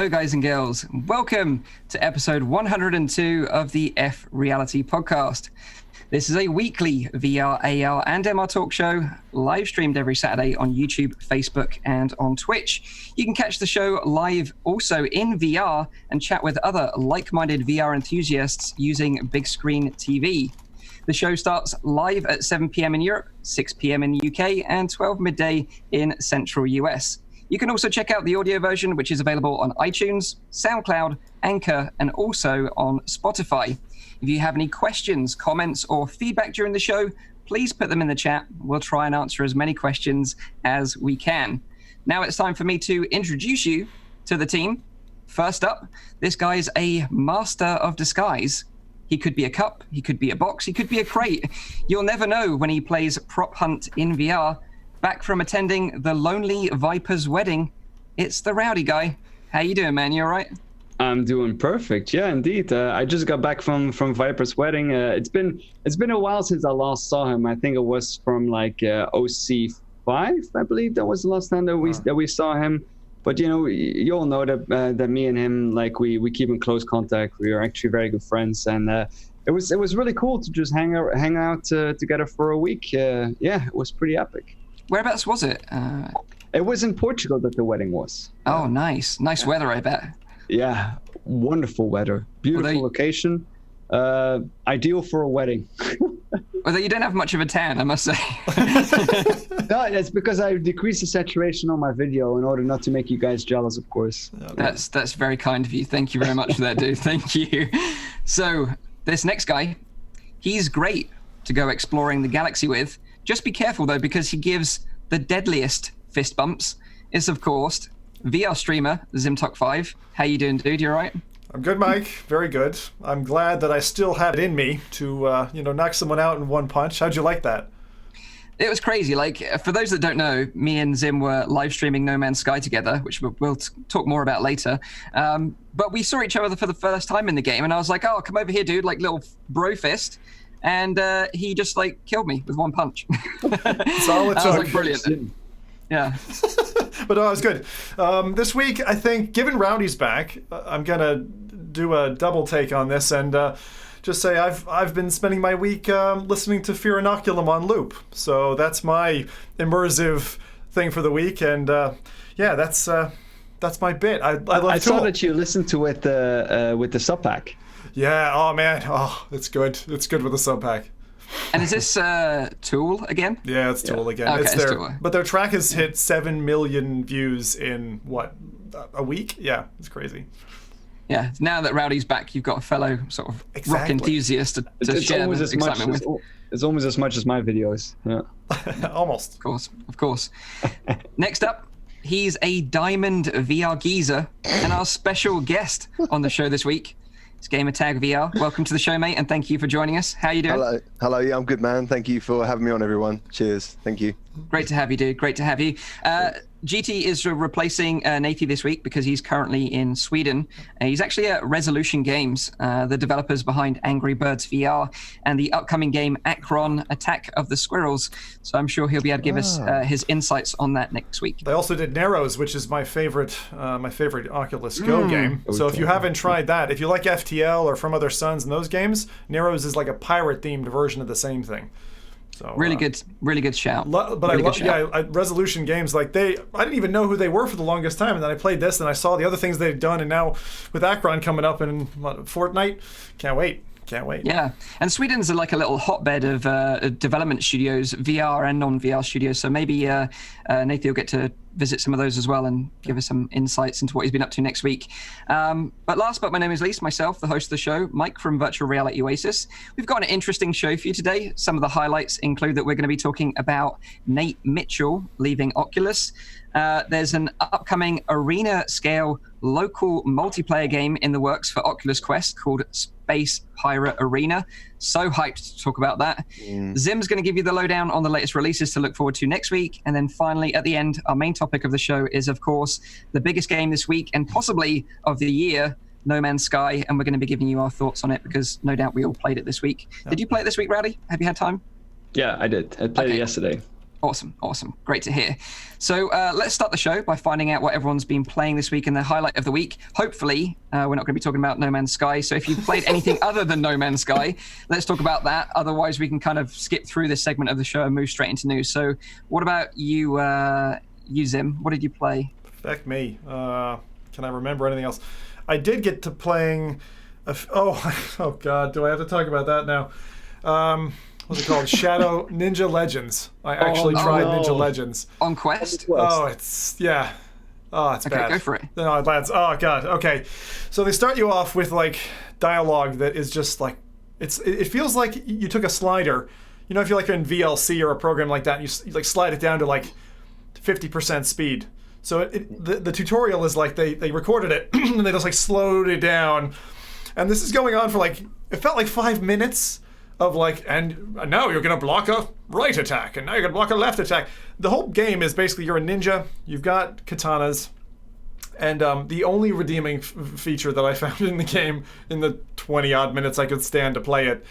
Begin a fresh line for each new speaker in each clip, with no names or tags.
Guys and girls, welcome to episode 102 of the FReality Podcast. This is a weekly VR, AR, and MR talk show, live streamed every Saturday on YouTube, Facebook, and on Twitch. You can catch the show live also in VR and chat with other like-minded VR enthusiasts using big screen TV. The show starts live at 7 p.m. in Europe, 6 p.m. in the UK, and 12 midday in central US. You can also check out the audio version, which is available on iTunes, SoundCloud, Anchor, and also on Spotify. If you have any questions, comments, or feedback during the show, please put them in the chat. We'll try and answer as many questions as we can. Now it's time for me to introduce you to the team. First up, this guy's a master of disguise. He could be a cup, he could be a box, he could be a crate. You'll never know when he plays Prop Hunt in VR. Back from attending the Lonely Viper's wedding, it's the Rowdy guy. How you doing, man? You all right?
I'm doing perfect. Yeah, indeed. I just got back from Viper's wedding. It's been a while since I last saw him. I think it was from like OC5, I believe that was the last time that we saw him. But you know, you all know that me and him, like we keep in close contact. We are actually very good friends, and it was really cool to just hang out together for a week. Yeah, it was pretty epic.
Whereabouts was it?
It was in Portugal that the wedding was.
Oh, nice weather, I bet.
Yeah, wonderful weather, beautiful location, ideal for a wedding.
Although you don't have much of a tan, I must say.
No, it's because I decreased the saturation on my video in order not to make you guys jealous, of course.
That's very kind of you. Thank you very much for that, dude. Thank you. So this next guy, he's great to go exploring the galaxy with. Just be careful, though, because he gives the deadliest fist bumps. It's, of course, VR streamer, Zimtok5. How you doing, dude? You all right?
I'm good, Mike. Very good. I'm glad that I still have it in me to, knock someone out in one punch. How'd you like that?
It was crazy. Like, for those that don't know, me and Zim were live streaming No Man's Sky together, which we'll talk more about later. But we saw each other for the first time in the game, and I was like, oh, come over here, dude, like little bro fist. And he just like killed me with one punch.
That's all it took.
I was like, brilliant. Yeah.
But no, it was good. This week, I think, given Rowdy's back, I'm gonna do a double take on this and just say I've been spending my week listening to Fear Inoculum on loop. So that's my immersive thing for the week, and that's my bit. I love
I saw that you listened to it with the sub pack.
Yeah, oh man, it's good. It's good with the sub pack.
And is this Tool again?
Yeah, it's Tool again.
Okay,
it's
Tool.
But their track has hit 7 million views in what, a week? Yeah, it's crazy.
Yeah, now that Rowdy's back, you've got a fellow sort of rock enthusiast to share the excitement with.
It's almost as much as my videos. Yeah.
Almost.
Of course. Next up, he's a diamond VR geezer and our special guest on the show this week. It's Gamertag VR. Welcome to the show, mate, and thank you for joining us. How you doing?
Hello. Yeah, I'm good, man. Thank you for having me on, everyone. Cheers. Thank you.
Great to have you, dude. Great to have you. GT is replacing Nathy this week because he's currently in Sweden. He's actually at Resolution Games, the developers behind Angry Birds VR and the upcoming game Akron Attack of the Squirrels. So I'm sure he'll be able to give us his insights on that next week.
They also did Narrows, which is my favorite Oculus Go game. So if you haven't tried that, if you like FTL or From Other Suns and those games, Narrows is like a pirate-themed version of the same thing. So,
really good shout.
Resolution Games, like I didn't even know who they were for the longest time, and then I played this, and I saw the other things they'd done, and now with Akron coming up in Fortnite, can't wait.
Yeah, and Sweden's like a little hotbed of development studios, VR and non-VR studios. So maybe Nathan will get to visit some of those as well and give us some insights into what he's been up to next week. But last but my name is Lise, myself, the host of the show, Mike from Virtual Reality Oasis. We've got an interesting show for you today. Some of the highlights include that we're going to be talking about Nate Mitchell leaving Oculus. There's an upcoming arena-scale local multiplayer game in the works for Oculus Quest called Space Pirate Arena. So hyped to talk about that. Zim's going to give you the lowdown on the latest releases to look forward to next week. And then finally, at the end, our main topic of the show is, of course, the biggest game this week and possibly of the year, No Man's Sky. And we're going to be giving you our thoughts on it because no doubt we all played it this week. Did you play it this week, Rowdy? Have you had time?
Yeah, I did. I played it yesterday.
Awesome. Great to hear. So let's start the show by finding out what everyone's been playing this week and the highlight of the week. Hopefully, we're not going to be talking about No Man's Sky. So if you've played anything other than No Man's Sky, let's talk about that. Otherwise, we can kind of skip through this segment of the show and move straight into news. So what about you, Zim? What did you play?
Heck me. Can I remember anything else? I did get to playing... Oh, God. Do I have to talk about that now? What's it called? Shadow Ninja Legends. I actually tried Ninja Legends.
On Quest?
Oh, it's bad.
Okay, go for it.
No, lads. Oh, God. Okay. So they start you off with, like, dialogue that is just, like, it feels like you took a slider. You know, if you're, like, in VLC or a program like that, and you like, slide it down to, like, 50% speed. So the tutorial is, like, they recorded it, and they just, like, slowed it down. And this is going on for, like, it felt like 5 minutes of like, and now you're going to block a right attack, and now you're going to block a left attack. The whole game is basically you're a ninja, you've got katanas, and the only redeeming feature that I found in the game in the 20-odd minutes I could stand to play it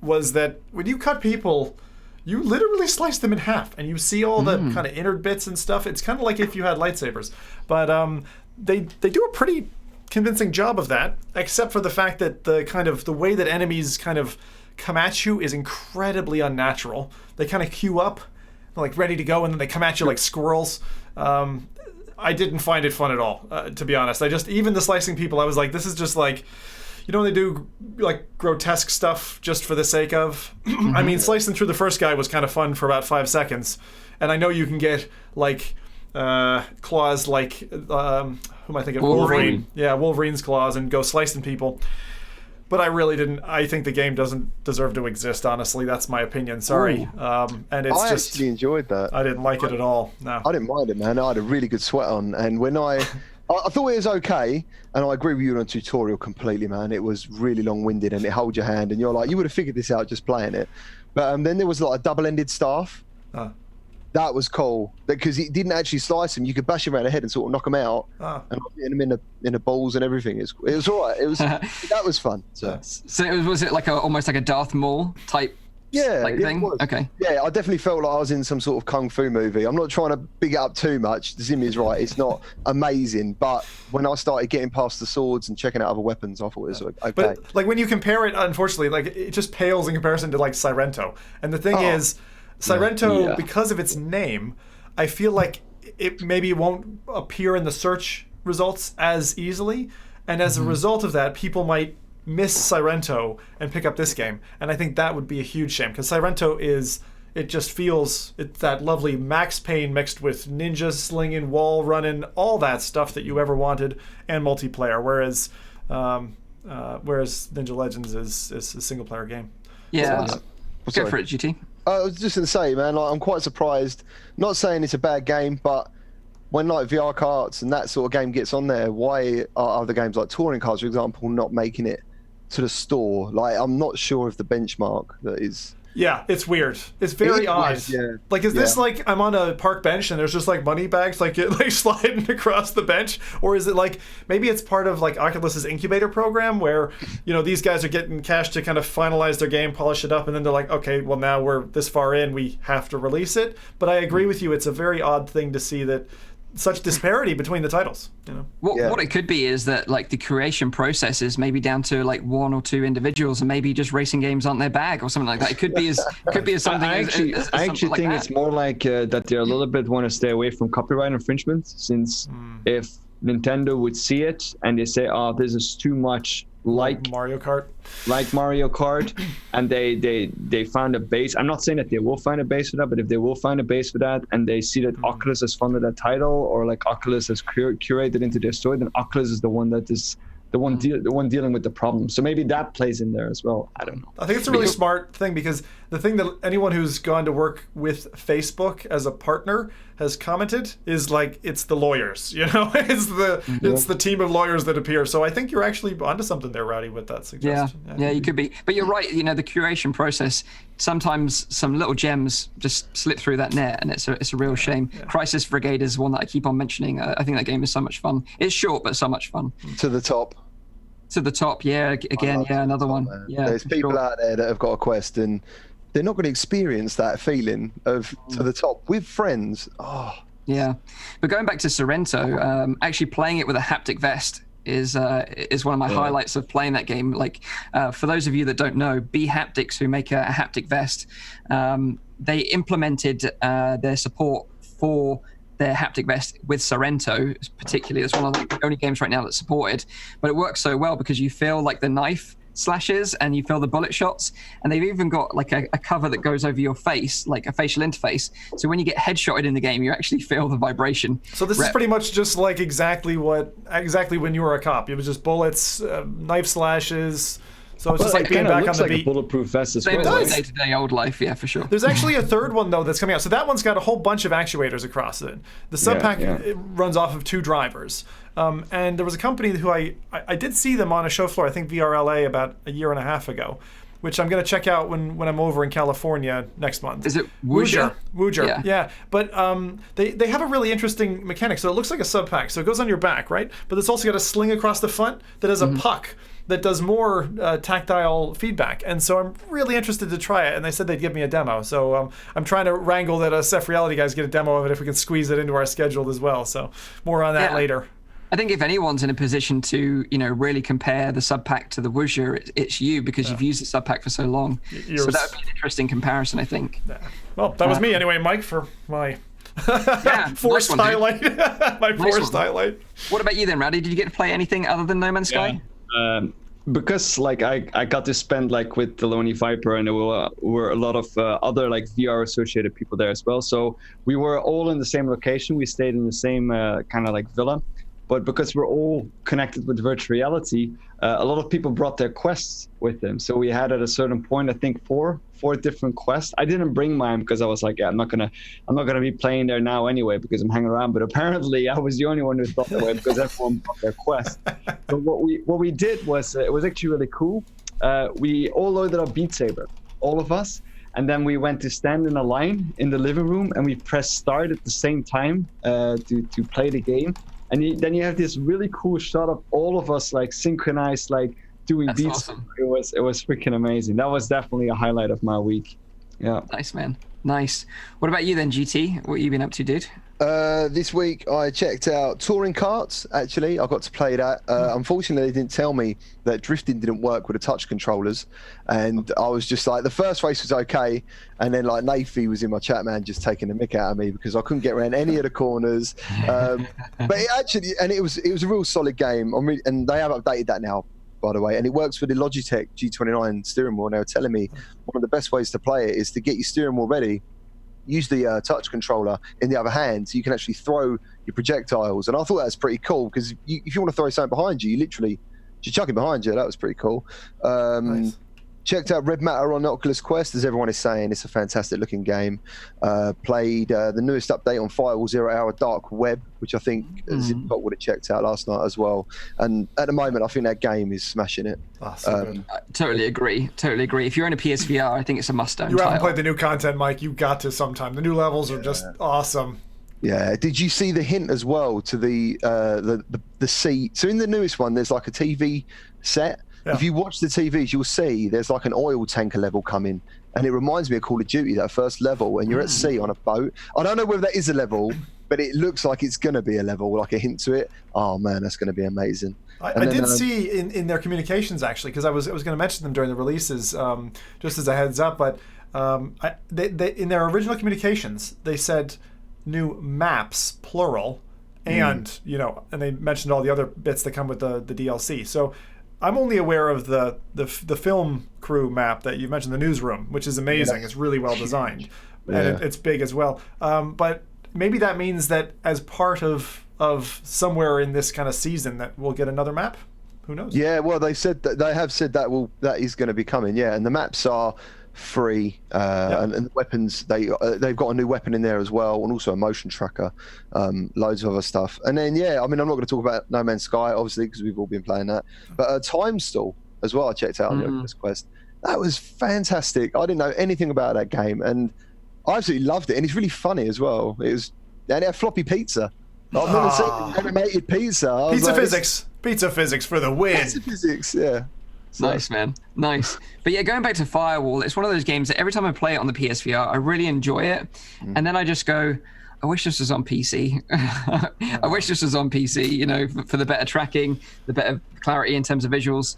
was that when you cut people, you literally slice them in half, and you see all the kind of inner bits and stuff. It's kind of like if you had lightsabers. But they do a pretty convincing job of that, except for the fact that the way that enemies kind of come at you is incredibly unnatural. They kind of queue up, like ready to go, and then they come at you like squirrels. I didn't find it fun at all, to be honest. Even the slicing people, I was like, this is just like, you know, they do like grotesque stuff just for the sake of. I mean, slicing through the first guy was kind of fun for about 5 seconds, and I know you can get like claws like who am I thinking? Wolverine. Yeah, Wolverine's claws, and go slicing people. But I really didn't. I think the game doesn't deserve to exist, honestly. That's my opinion. Sorry. And it's
I actually enjoyed that.
I didn't like it at all. No.
I didn't mind it, man. I had a really good sweat on. And when I thought it was okay, and I agree with you on the tutorial completely, man. It was really long-winded, and it holds your hand, and you're like, you would have figured this out just playing it. But then there was like a double-ended staff. That was cool because it didn't actually slice them. You could bash him around the head and sort of knock him out, and hit him in the balls and everything. It was all right. It was that was fun. So
was it like almost like a Darth Maul type? Thing? Okay.
Yeah, I definitely felt like I was in some sort of kung fu movie. I'm not trying to big it up too much. Zim is right. It's not amazing, but when I started getting past the swords and checking out other weapons, I thought it was okay.
But like when you compare it, unfortunately, like it just pales in comparison to like Sirento. And the thing is, Sirento, because of its name, I feel like it maybe won't appear in the search results as easily, and as a result of that, people might miss Sirento and pick up this game, and I think that would be a huge shame, because Sirento it's that lovely Max Payne mixed with ninja slinging, wall running, all that stuff that you ever wanted, and multiplayer, whereas Ninja Legends is a single player game.
Yeah. Go for it, GT.
I was just going to say, man, like, I'm quite surprised. Not saying it's a bad game, but when like VR Karts and that sort of game gets on there, why are other games like Touring Cars, for example, not making it to the store? Like, I'm not sure of the benchmark that is.
Yeah, it's weird. It's very odd.
Yeah.
Like, is this like I'm on a park bench and there's just like money bags like sliding across the bench, or is it like maybe it's part of like Oculus's incubator program where these guys are getting cash to kind of finalize their game, polish it up, and then they're like, okay, well now we're this far in, we have to release it. But I agree with you. It's a very odd thing to see that such disparity between the titles.
What it could be is that like the creation process is maybe down to like one or two individuals, and maybe just racing games aren't their bag or something like that. It could be as something.
I actually think it's more like that they a little bit want to stay away from copyright infringement, since if Nintendo would see it and they say, oh, this is too much like
Mario Kart,
and they found a base. I'm not saying that they will find a base for that, but if they will find a base for that and they see that Oculus has funded that title, or like Oculus has curated into their story, then Oculus is the one that is the one dealing with the problem. So maybe that plays in there as well. I don't know.
I think it's a really smart thing, because the thing that anyone who's gone to work with Facebook as a partner has commented is like, it's the lawyers, it's the team of lawyers that appear. So I think you're actually onto something there, Rowdy, with that suggestion.
Yeah, you could be. But you're right, the curation process, sometimes some little gems just slip through that net, and it's a real shame. Yeah. Crisis Brigade is one that I keep on mentioning. I think that game is so much fun. It's short, but so much fun.
To the top,
yeah. Again, another one. Man. Yeah,
there's people out there that have got a Quest, and they're not going to experience that feeling of to the top with friends. Oh.
Yeah, but going back to Sorrento, actually playing it with a haptic vest is one of my highlights of playing that game. Like, for those of you that don't know, B-Haptics, who make a haptic vest, they implemented their support for their haptic vest with Sorrento, particularly. It's one of the only games right now that's supported, but it works so well because you feel like the knife slashes and you feel the bullet shots, and they've even got like a cover that goes over your face, like a facial interface, so when you get headshotted in the game you actually feel the vibration.
So this is pretty much just like exactly when you were a cop. It was just bullets, knife slashes. So it's just like being back on the beat.
Like a bulletproof vest as
well.
Same
day-to-day old life, yeah, for sure.
There's actually a third one though that's coming out. So that one's got a whole bunch of actuators across it. The sub-pack it runs off of 2 drivers. And there was a company who I did see them on a show floor, I think VRLA, about a year and a half ago, which I'm going to check out when I'm over in California next month.
Is it Wooger?
Wooger, yeah. But they have a really interesting mechanic. So it looks like a sub-pack. So it goes on your back, right? But it's also got a sling across the front that has a puck that does more tactile feedback. And so I'm really interested to try it. And they said they'd give me a demo. So I'm trying to wrangle that us FReality guys get a demo of it if we can squeeze it into our schedule as well. So more on that later.
I think if anyone's in a position to, really compare the sub-pack to the Wooger, it's you, because you've used the sub-pack for so long. So that would be an interesting comparison, I think.
Yeah. Well, that was me anyway, Mike, for my forced highlight. Forced highlight.
What about you then, Rowdy? Did you get to play anything other than No Man's Sky?
Because like I got to spend like with the Lonely Viper, and there were a lot of other like VR associated people there as well. So we were all in the same location. We stayed in the same kind of like villa. But because we're all connected with virtual reality, a lot of people brought their quests with them. So we had at a certain point, I think four different quests. I didn't bring mine because I was like, I'm not gonna be playing there now anyway because I'm hanging around. But apparently, I was the only one who thought that way because everyone brought their quest. So what we did was it was actually really cool. We all loaded up Beat Saber, all of us. And then we went to stand in a line in the living room, and we pressed start at the same time to play the game. And then you have this really cool shot of all of us like synchronized, like doing beats. Awesome. It was freaking amazing. That was definitely a highlight of my week. Yeah.
Nice, man. Nice. What about you then, GT? What have you been up to, dude?
This week I checked out Touring Karts. Actually, I got to play that. Unfortunately, they didn't tell me that drifting didn't work with the touch controllers, and I was just like, the first race was okay, and then like Nathy was in my chat, man, just taking the mick out of me because I couldn't get around any of the corners. But it was a real solid game. And they have updated that now, by the way, and it works with the Logitech G29 steering wheel. And they were telling me one of the best ways to play it is to get your steering wheel ready. Use the touch controller in the other hand so you can actually throw your projectiles. And I thought that was pretty cool because if you want to throw something behind you, you literally just chuck it behind you. That was pretty cool.
Nice.
checked out Red Matter on Oculus Quest, as everyone is saying. It's a fantastic looking game. Played the newest update on Firewall 0 Hour Dark Web, which I think Zipbot would have checked out last night as well. And at the moment, I think that game is smashing it.
Oh, so good.
I totally agree. If you're in a PSVR, I think it's a must-own.
You haven't played the new content, Mike. You got to sometime. The new levels are just awesome.
Yeah. Did you see the hint as well to the seat? So in the newest one, there's like a TV set. Yeah. If you watch the TVs, you'll see there's like an oil tanker level coming, and it reminds me of Call of Duty, that first level, and you're at sea on a boat. I don't know whether that is a level, but it looks like it's going to be a level, like a hint to it. Oh man, that's going to be amazing.
I did see in their communications, actually, because I was going to mention them during the releases, just as a heads up, but they in their original communications, they said new maps, plural, and and they mentioned all the other bits that come with the DLC. So I'm only aware of the film crew map that you mentioned, the newsroom, which is amazing. It's really well designed, and it's big as well. But maybe that means that as part of somewhere in this kind of season that we'll get another map. Who knows? Yeah,
well, they have said that is going to be coming. Yeah, and the maps are free, and the weapons they've got a new weapon in there as well, and also a motion tracker, loads of other stuff. And then I'm not going to talk about No Man's Sky obviously because we've all been playing that, but Time Stall as well I checked out on the Oculus Quest. That was fantastic. I didn't know anything about that game, and I absolutely loved it, and it's really funny as well. And it had floppy pizza. I've never seen animated pizza.
Pizza physics for the win.
Pizza physics, yeah. So.
Nice, man. Nice. But yeah, going back to Firewall, it's one of those games that every time I play it on the PSVR, I really enjoy it. And then I just go, I wish this was on PC. I wish this was on PC, for the better tracking, the better clarity in terms of visuals.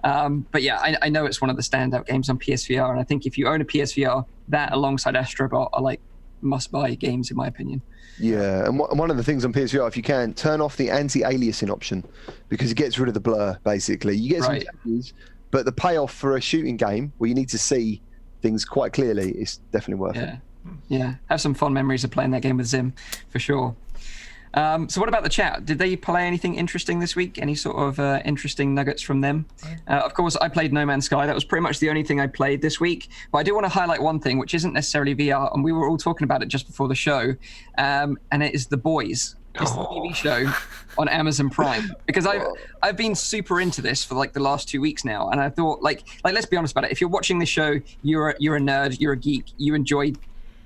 But yeah, I know it's one of the standout games on PSVR. And I think if you own a PSVR, that alongside Astrobot are like must-buy games, in my opinion.
Yeah, and one of the things on PSVR, if you can, turn off the anti-aliasing option, because it gets rid of the blur, basically. You get some changes, but the payoff for a shooting game where you need to see things quite clearly is definitely worth it.
Yeah, have some fond memories of playing that game with Zim, for sure. So what about the chat? Did they play anything interesting this week? Any sort of interesting nuggets from them? Of course, I played No Man's Sky. That was pretty much the only thing I played this week. But I do want to highlight one thing, which isn't necessarily VR, and we were all talking about it just before the show, and it is The Boys. It's the TV show on Amazon Prime, because I've been super into this for like the last 2 weeks now, and I thought like let's be honest about it. If you're watching the show, you're a nerd, you're a geek, you enjoy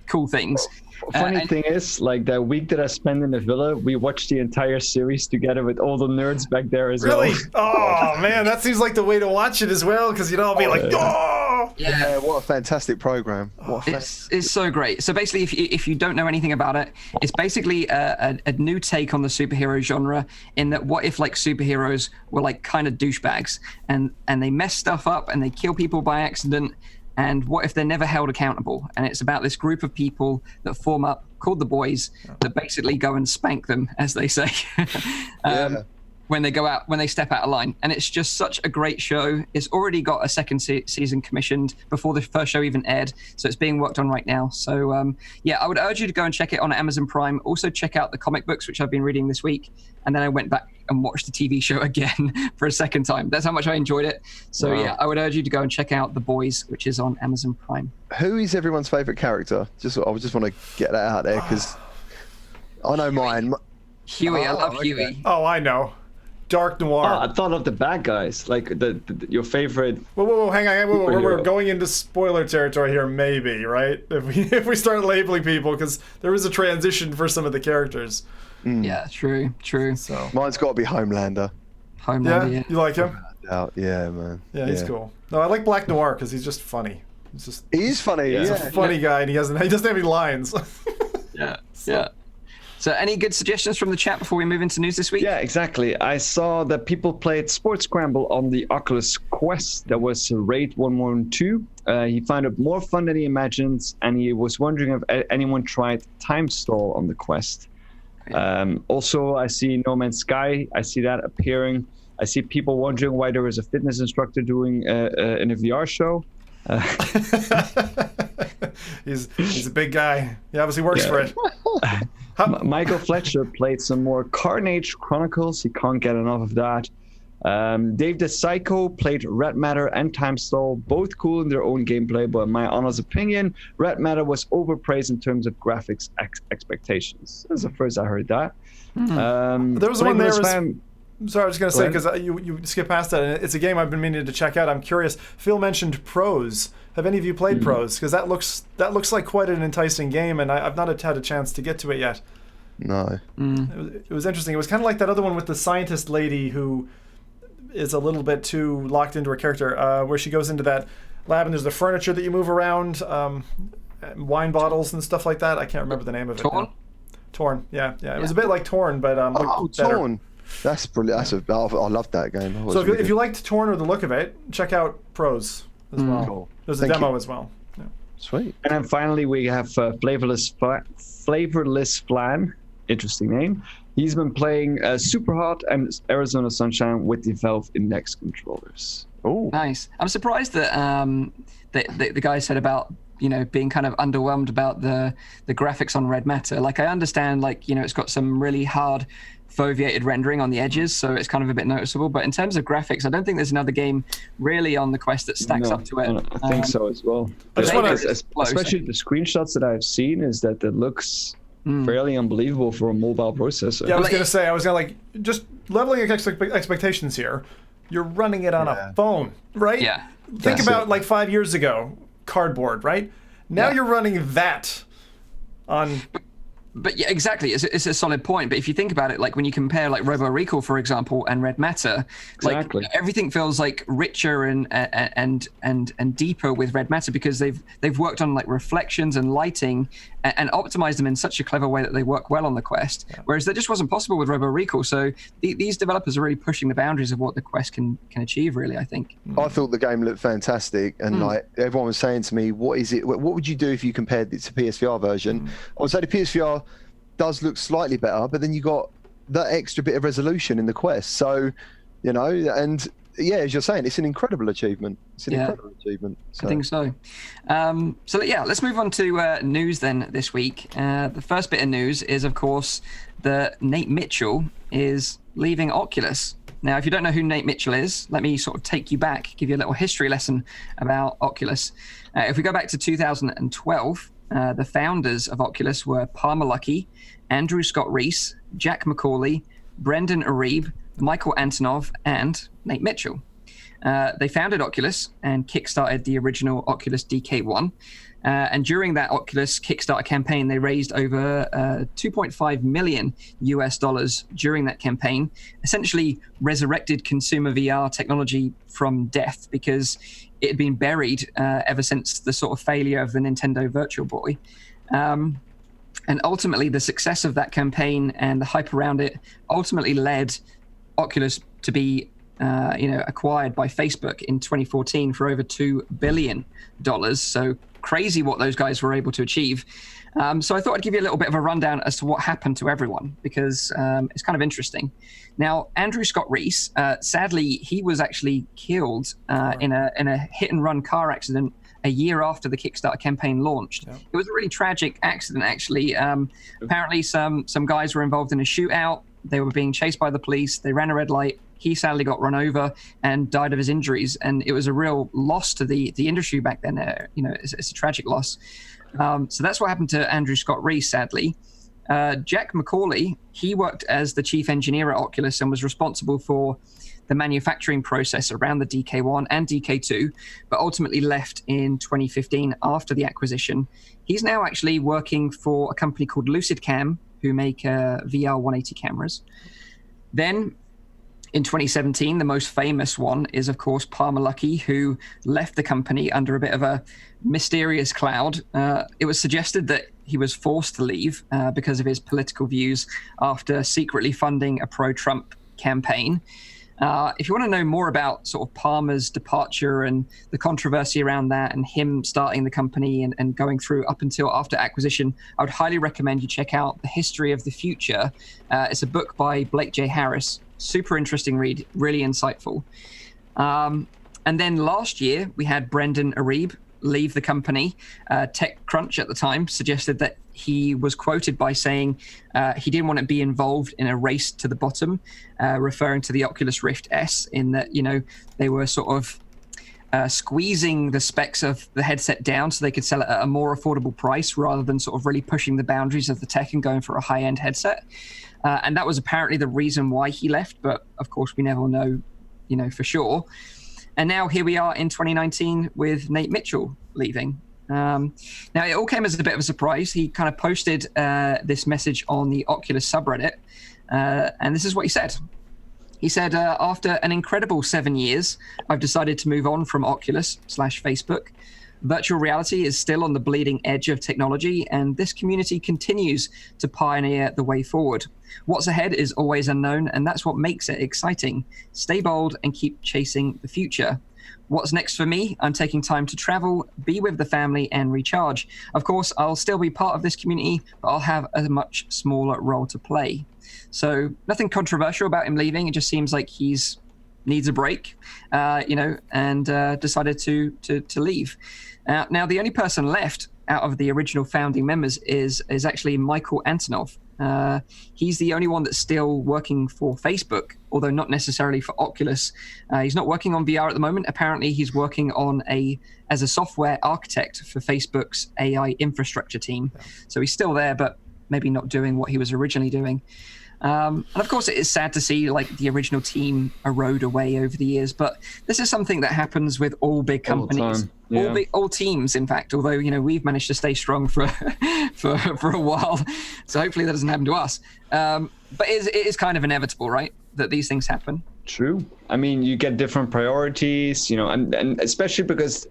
cool things.
Funny thing is, like that week that I spent in the villa, we watched the entire series together with all the nerds back there as well.
Really? Oh man, that seems like the way to watch it as well, because I'll be like, oh!
Yeah, what a fantastic program!
It's so great. So basically, if you don't know anything about it, it's basically a new take on the superhero genre. In that, what if like superheroes were like kind of douchebags, and they mess stuff up and they kill people by accident. And what if they're never held accountable? And it's about this group of people that form up, called the Boys, that basically go and spank them, as they say, when they step out of line. And it's just such a great show. It's already got a second season commissioned before the first show even aired. So it's being worked on right now. So I would urge you to go and check it on Amazon Prime. Also check out the comic books, which I've been reading this week. And then I went back and watched the TV show again for a second time. That's how much I enjoyed it. So I would urge you to go and check out The Boys, which is on Amazon Prime.
Who is everyone's favorite character? I just want to get that out there, because I know mine.
Huey, I love Huey.
Oh, I know. Dark Noir.
I thought of the bad guys, like your favorite.
Whoa, hang on. We're going into spoiler territory here, maybe, right? If we start labeling people, because there is a transition for some of the characters.
Yeah, true.
So
mine's got to be Homelander.
Yeah,
you like him?
Yeah, man.
Yeah, he's cool. No, I like Black Noir because he's just funny.
He is funny.
He's a funny guy, and he doesn't have any lines.
Yeah. So any good suggestions from the chat before we move into news this week?
Yeah, exactly. I saw that people played Sports Scramble on the Oculus Quest. That was Raid 112. He found it more fun than he imagined, and he was wondering if anyone tried Time Stall on the Quest. Also, I see No Man's Sky. I see that appearing. I see people wondering why there is a fitness instructor doing in a VR show.
He's a big guy. He obviously works for it.
Michael Fletcher played some more Carnage Chronicles. He can't get enough of that. Dave the Psycho played Red Matter and Time Stall, both cool in their own gameplay, but in my honest opinion, Red Matter was overpraised in terms of graphics expectations. That's the first I heard that.
There was one there. Sorry, I was going to say, because you skip past that, and it's a game I've been meaning to check out. I'm curious. Phil mentioned Pros. Have any of you played Pros? Because that looks like quite an enticing game, and I've not had a chance to get to it yet.
No.
It was interesting. It was kind of like that other one with the scientist lady who is a little bit too locked into her character, where she goes into that lab and there's the furniture that you move around, wine bottles and stuff like that. I can't remember the name of it. Torn. Yeah. It was a bit like Torn, but better.
Torn. That's brilliant. I love that game.
So if you liked Torn or the look of it, check out Pros as well.
Cool.
There's a demo as well. Yeah.
Sweet.
And then finally we have Flavorless Flan. Interesting name. He's been playing Super Hot and Arizona Sunshine with the Valve Index controllers.
Oh,
nice. I'm surprised that the guy said about being kind of underwhelmed about the graphics on Red Matter. Like, I understand, it's got some really hard foveated rendering on the edges, so it's kind of a bit noticeable. But in terms of graphics, I don't think there's another game really on the Quest that stacks up to it.
I think so as well. Especially the screenshots that I've seen is that it looks fairly unbelievable for a mobile processor.
Yeah, I was going to just leveling expectations here. You're running it on a phone, right?
Yeah.
Think about 5 years ago, cardboard, right? Now you're running that on...
But yeah, exactly. It's a solid point. But if you think about it, when you compare Robo Recall, for example, and Red Matter, everything feels richer and deeper with Red Matter because they've worked on reflections and lighting and optimized them in such a clever way that they work well on the Quest. Yeah. Whereas that just wasn't possible with Robo Recall. So these developers are really pushing the boundaries of what the Quest can achieve. Really, I think.
I thought the game looked fantastic, and everyone was saying to me, "What is it? What would you do if you compared it to PSVR version?" I would say the PSVR does look slightly better, but then you got that extra bit of resolution in the Quest. So, and as you're saying, it's an incredible achievement. So.
I think so. Let's move on to news then this week. The first bit of news is, of course, that Nate Mitchell is leaving Oculus. Now, if you don't know who Nate Mitchell is, let me sort of take you back, give you a little history lesson about Oculus. If we go back to 2012, the founders of Oculus were Palmer Luckey, Andrew Scott Reese, Jack McCauley, Brendan Arib, Michael Antonov, and Nate Mitchell. They founded Oculus and kickstarted the original Oculus DK1. And during that Oculus Kickstarter campaign, they raised over $2.5 million during that campaign, essentially resurrected consumer VR technology from death because it had been buried ever since the sort of failure of the Nintendo Virtual Boy. And ultimately, the success of that campaign and the hype around it ultimately led Oculus to be acquired by Facebook in 2014 for over $2 billion. So crazy what those guys were able to achieve. So I thought I'd give you a little bit of a rundown as to what happened to everyone, because it's kind of interesting. Now, Andrew Scott Reese, sadly, he was actually killed in a hit-and-run car accident a year after the Kickstarter campaign launched. Yeah. It was a really tragic accident, actually. Apparently, some guys were involved in a shootout. They were being chased by the police. They ran a red light. He sadly got run over and died of his injuries. And it was a real loss to the industry back then. It's a tragic loss. So that's what happened to Andrew Scott Reese, sadly. Jack McCauley, he worked as the chief engineer at Oculus and was responsible for the manufacturing process around the DK1 and DK2, but ultimately left in 2015 after the acquisition. He's now actually working for a company called LucidCam, who make VR 180 cameras. Then in 2017, the most famous one is, of course, Palmer Luckey, who left the company under a bit of a mysterious cloud. It was suggested that he was forced to leave because of his political views after secretly funding a pro-Trump campaign. If you want to know more about sort of Palmer's departure and the controversy around that and him starting the company and going through up until after acquisition, I would highly recommend you check out The History of the Future. It's a book by Blake J. Harris. Super interesting read, really insightful. And then last year, we had Brendan Arib leave the company. TechCrunch at the time suggested that he was quoted by saying he didn't want to be involved in a race to the bottom, referring to the Oculus Rift S, in that, they were sort of squeezing the specs of the headset down so they could sell it at a more affordable price rather than sort of really pushing the boundaries of the tech and going for a high-end headset. And that was apparently the reason why he left, but of course we never know, for sure. And now here we are in 2019 with Nate Mitchell leaving. Now, it all came as a bit of a surprise. He kind of posted this message on the Oculus subreddit, and this is what he said. He said, after an incredible 7 years, I've decided to move on from Oculus/Facebook. Virtual reality is still on the bleeding edge of technology, and this community continues to pioneer the way forward. What's ahead is always unknown, and that's what makes it exciting. Stay bold and keep chasing the future. What's next for me? I'm taking time to travel, be with the family, and recharge. Of course, I'll still be part of this community, but I'll have a much smaller role to play. So nothing controversial about him leaving. It just seems like he's needs a break, and decided to leave. Now, the only person left out of the original founding members is actually Michael Antonov. He's the only one that's still working for Facebook, although not necessarily for Oculus. He's not working on VR at the moment. Apparently, he's working on as a software architect for Facebook's AI infrastructure team. So he's still there, but maybe not doing what he was originally doing. And of course, it is sad to see the original team erode away over the years, but this is something that happens with all big companies, all teams, in fact. Although we've managed to stay strong for a while, so hopefully that doesn't happen to us. But it is kind of inevitable, right, that these things happen.
True. I mean, you get different priorities, and especially because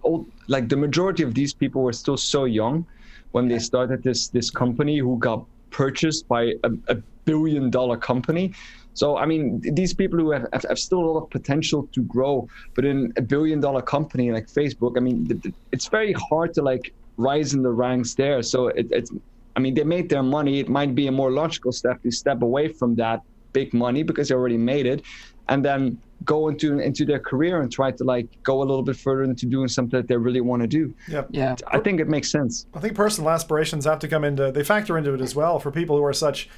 the majority of these people were still so young when they started this company, who got purchased by a billion-dollar company. So I mean, these people who have still a lot of potential to grow, but in a billion-dollar company like Facebook, I mean, it's very hard to rise in the ranks there. So they made their money. It might be a more logical step to step away from that big money because they already made it, and then go into their career and try to go a little bit further into doing something that they really want to do.
Yeah.
I think it makes sense.
I think personal aspirations have to come they factor into it as well for people who are such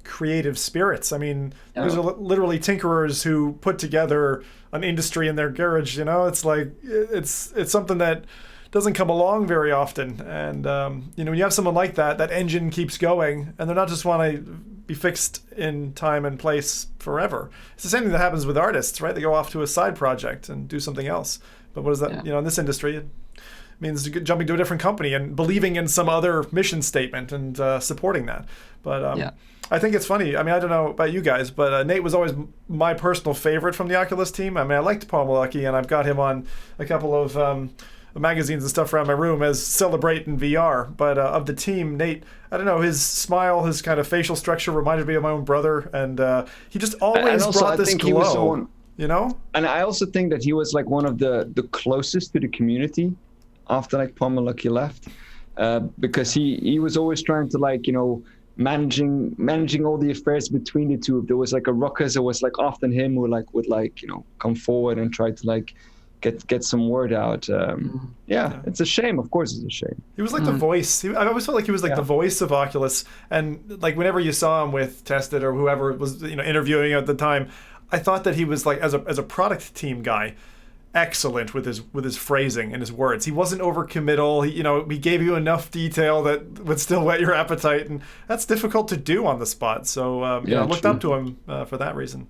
creative spirits. I mean, these are literally tinkerers who put together an industry in their garage. It's something that doesn't come along very often. And when you have someone like that engine keeps going, and they're not just want to be fixed in time and place forever. It's the same thing that happens with artists, right? They go off to a side project and do something else. But what is that? In this industry, it means jumping to a different company and believing in some other mission statement and supporting that. But I think it's funny. I mean, I don't know about you guys, but Nate was always my personal favorite from the Oculus team. I mean, I liked Paul Malucky, and I've got him on a couple of magazines and stuff around my room as Celebrate in VR. But of the team, Nate, I don't know, his smile, his kind of facial structure reminded me of my own brother, and he just always brought this glow.
And I also think that he was one of the closest to the community after Paul Malucky left, because he was always trying to managing all the affairs between the two. If there was a ruckus, it was often him who would come forward and try to get some word out. It's a shame. Of course, it's a shame.
He was the voice. I always felt like he was the voice of Oculus. And whenever you saw him with Tested or whoever was interviewing at the time, I thought that he was as a product team guy, excellent with his phrasing and his words. He wasn't overcommittal. He gave you enough detail that would still whet your appetite, and that's difficult to do on the spot. So I looked up to him for that reason.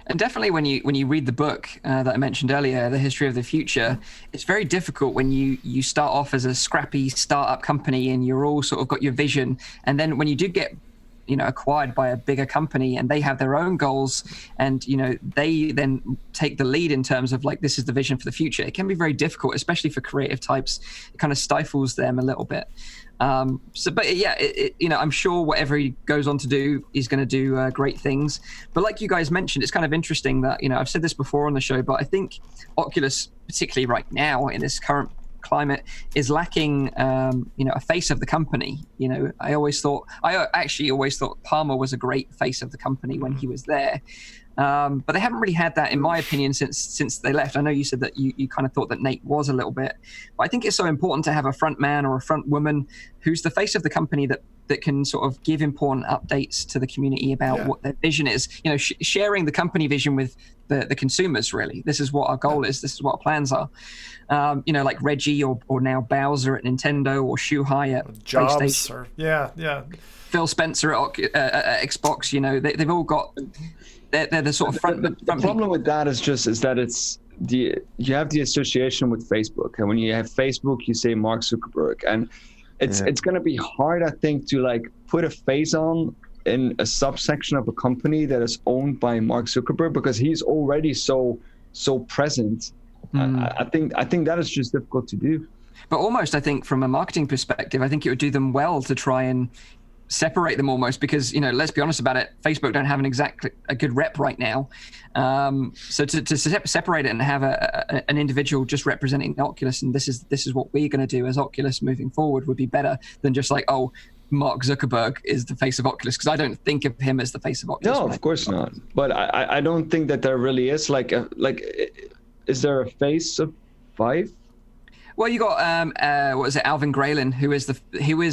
And definitely when you read the book that I mentioned earlier, The History of the Future, it's very difficult when you start off as a scrappy startup company and you're all sort of got your vision, and then when you do get acquired by a bigger company and they have their own goals, and they then take the lead in terms of this is the vision for the future. It can be very difficult, especially for creative types. It kind of stifles them a little bit. I'm sure whatever he goes on to do, he's going to do great things. But like you guys mentioned, it's kind of interesting that I've said this before on the show, but I think Oculus, particularly right now in this current climate, is lacking a face of the company. I actually always thought Palmer was a great face of the company when he was there, but they haven't really had that, in my opinion, since they left. I know you said that you kind of thought that Nate was a little bit, but I think it's so important to have a front man or a front woman who's the face of the company that that can sort of give important updates to the community about what their vision is. Sharing the company vision with the consumers. Really, this is what our goal is. This is what our plans are. Like Reggie or now Bowser at Nintendo, or Shuhai at
Jobs,
PlayStation. Phil Spencer at Xbox. They've all got. They're the sort of front.
The problem with that is that it's you have the association with Facebook, and when you have Facebook, you say Mark Zuckerberg, and it's going to be hard, I think, to like put a face on in a subsection of a company that is owned by Mark Zuckerberg, because he's already so present. I think that is just difficult to do.
But almost, I think, from a marketing perspective, I think it would do them well to try and separate them almost, because let's be honest about it, Facebook don't have a good rep right now. So to separate it and have an individual just representing Oculus, and this is what we're going to do as Oculus moving forward, would be better than just like, oh, Mark Zuckerberg is the face of Oculus, because I don't think of him as the face of Oculus.
No, of course not. But I don't think that there really is is there a face of Vive?
Well, you got what is it, Alvin Graylin, who is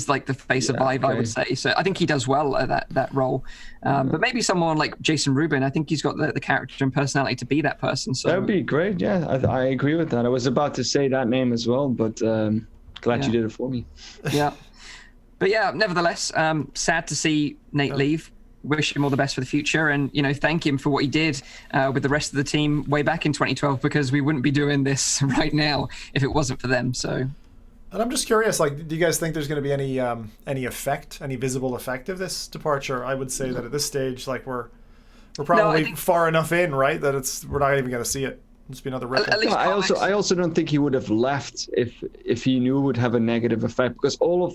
like the face of Vive, I would say. So I think he does well at that role. But maybe someone like Jason Rubin, I think he's got the character and personality to be that person. So
that would be great. Yeah, I agree with that. I was about to say that name as well, but glad you did it for me.
Yeah. But yeah, nevertheless, sad to see Nate leave. Wish him all the best for the future, and thank him for what he did with the rest of the team way back in 2012, because we wouldn't be doing this right now if it wasn't for them. So,
and I'm just curious, like, do you guys think there's going to be any visible effect of this departure? I would say that at this stage, like, we're probably far enough in, right, that we're not even going to see it. It's been another ripple.
I also don't think he would have left if he knew it would have a negative effect, because all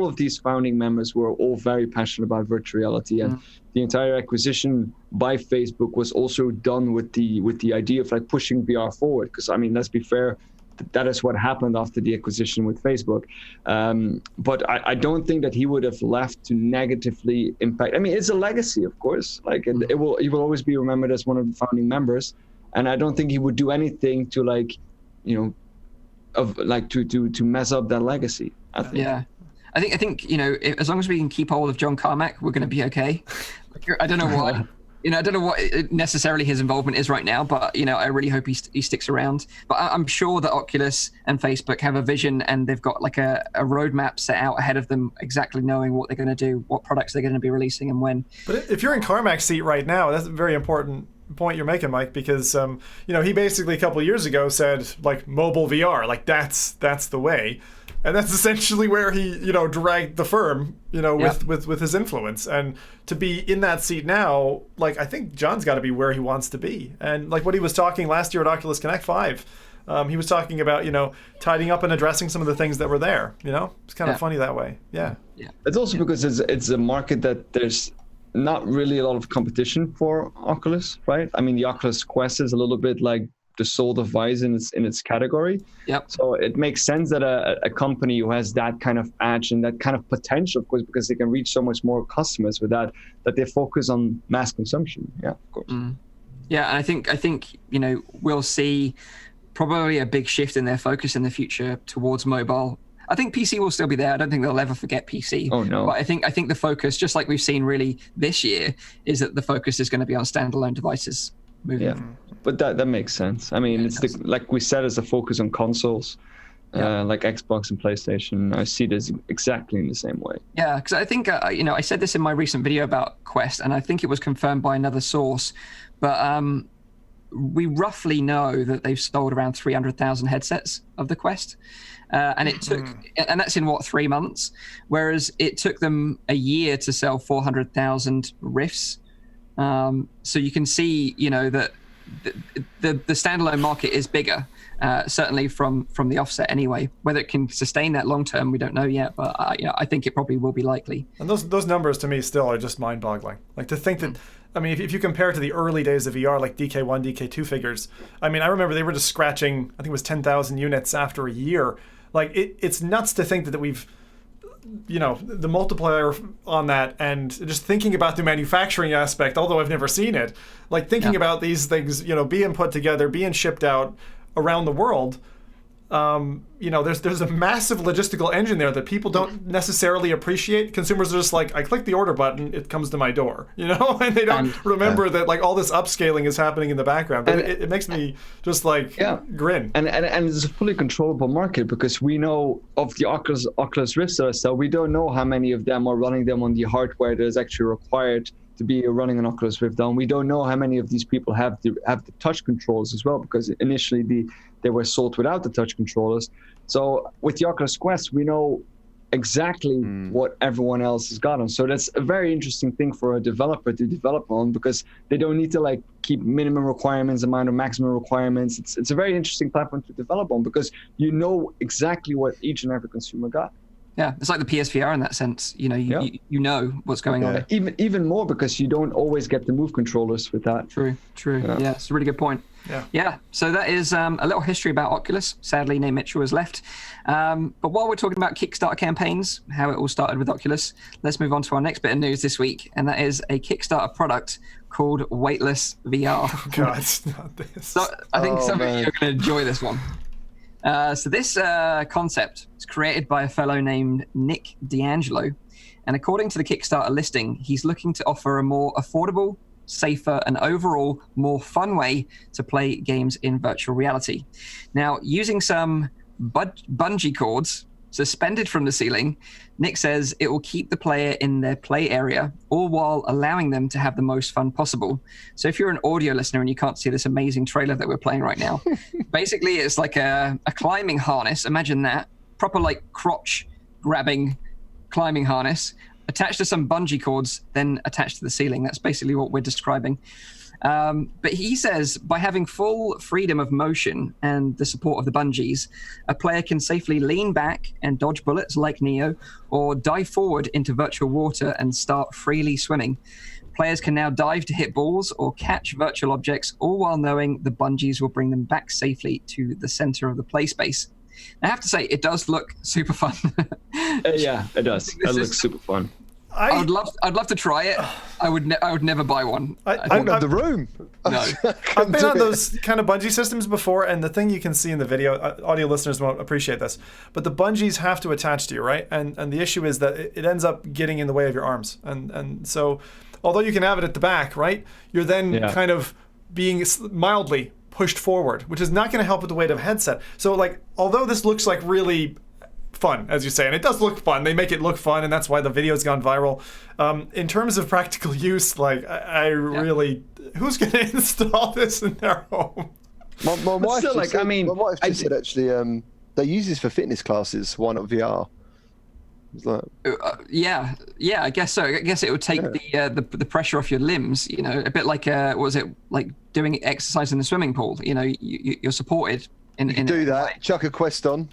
of these founding members were all very passionate about virtual reality, and the entire acquisition by Facebook was also done with the idea of like pushing VR forward. Because I mean, let's be fair, that is what happened after the acquisition with Facebook. But I don't think that he would have left to negatively impact. I mean, it's a legacy, of course. Like he will always be remembered as one of the founding members. And I don't think he would do anything to to mess up that legacy. I think.
Yeah, I think as long as we can keep hold of John Carmack, we're going to be okay. I don't know what I don't know what necessarily his involvement is right now, but I really hope he sticks around. But I'm sure that Oculus and Facebook have a vision, and they've got like a roadmap set out ahead of them, exactly knowing what they're going to do, what products they're going to be releasing, and when. But
if you're in Carmack's seat right now, that's a very important point you're making, Mike, because he basically a couple of years ago said like mobile VR, like that's the way, and that's essentially where he dragged the firm with his influence. And to be in that seat now, like, I think John's got to be where he wants to be. And like what he was talking last year at Oculus Connect 5, he was talking about tidying up and addressing some of the things that were there. It's kind of funny that way. Yeah
It's also because it's a market that there's not really a lot of competition for Oculus, right? I mean, the Oculus Quest is a little bit like the sole device in its category.
Yep.
So it makes sense that a company who has that kind of edge and that kind of potential, of course, because they can reach so much more customers with that they focus on mass consumption. Yeah, of course.
Yeah, and I think we'll see probably a big shift in their focus in the future towards mobile. I think PC will still be there. I don't think they'll ever forget PC.
Oh no!
But I think the focus, just like we've seen really this year, is that the focus is going to be on standalone devices.
But that makes sense. I mean, like we said, it's a focus on consoles, like Xbox and PlayStation. I see this exactly in the same way.
Yeah, because I think I said this in my recent video about Quest, and I think it was confirmed by another source, but we roughly know that they've sold around 300,000 headsets of the Quest. And it took, and that's in 3 months, whereas it took them a year to sell 400,000 Rifts. So you can see, that the standalone market is bigger, certainly from the offset anyway. Whether it can sustain that long term, we don't know yet, but I think it probably will be likely.
And those numbers to me still are just mind-boggling. Like to think that, I mean, if you compare to the early days of VR, like DK1, DK2 figures, I mean, I remember they were just scratching, I think it was 10,000 units after a year. Like it's nuts to think that we've, the multiplier on that, and just thinking about the manufacturing aspect, although I've never seen it, like thinking about these things, being put together, being shipped out around the world. there's a massive logistical engine there that people don't necessarily appreciate. Consumers are just like, I click the order button, it comes to my door, and they don't remember that like all this upscaling is happening in the background. But it makes me just like grin.
And it's a fully controllable market, because we know of the Oculus Rifts that are sold, we don't know how many of them are running them on the hardware that is actually required to be running an Oculus Rift on. We don't know how many of these people have the touch controls as well, because initially they were sold without the touch controllers. So with the Oculus Quest, we know exactly what everyone else has got on. So that's a very interesting thing for a developer to develop on, because they don't need to like keep minimum requirements, amount of maximum requirements. It's a very interesting platform to develop on, because you know exactly what each and every consumer got.
Yeah, it's like the PSVR in that sense. You know what's going on.
Even more, because you don't always get the Move controllers with that.
True. Yeah, it's a really good point. Yeah. So that is a little history about Oculus. Sadly, Nate Mitchell has left. But while we're talking about Kickstarter campaigns, how it all started with Oculus, let's move on to our next bit of news this week, and that is a Kickstarter product called Weightless VR.
Oh God, it's not this.
So I think some of you are going to enjoy this one. So this concept is created by a fellow named Nick D'Angelo, and according to the Kickstarter listing, he's looking to offer a more affordable, safer, and overall more fun way to play games in virtual reality. Now, using some bungee cords suspended from the ceiling, Nick says it will keep the player in their play area, all while allowing them to have the most fun possible. So if you're an audio listener and you can't see this amazing trailer that we're playing right now, basically it's like a climbing harness. Imagine that. Proper like crotch grabbing climbing harness attached to some bungee cords, then attached to the ceiling. That's basically what we're describing. But he says by having full freedom of motion and the support of the bungees, a player can safely lean back and dodge bullets like Neo, or dive forward into virtual water and start freely swimming. Players can now dive to hit balls or catch virtual objects, all while knowing the bungees will bring them back safely to the center of the play space. I have to say, it does look super fun.
Yeah, it does. It looks super fun.
I'd love to try it. I would never buy one.
I don't have the room.
No.
I've been on those kind of bungee systems before, and the thing you can see in the video, audio listeners won't appreciate this, but the bungees have to attach to you, right? And the issue is that it ends up getting in the way of your arms. And so, although you can have it at the back, right, you're then kind of being mildly pushed forward, which is not going to help with the weight of a headset. So, like, although this looks like really fun, as you say, and it does look fun, they make it look fun, and that's why the video's gone viral. In terms of practical use, like, I really, who's going to install this in their home?
My wife just said actually, they use this for fitness classes. Why not VR? Like,
yeah, I guess so. I guess it would take the pressure off your limbs. You know, a bit like what was it like doing exercise in the swimming pool? You know, you're supported in
do that. Chuck a Quest on.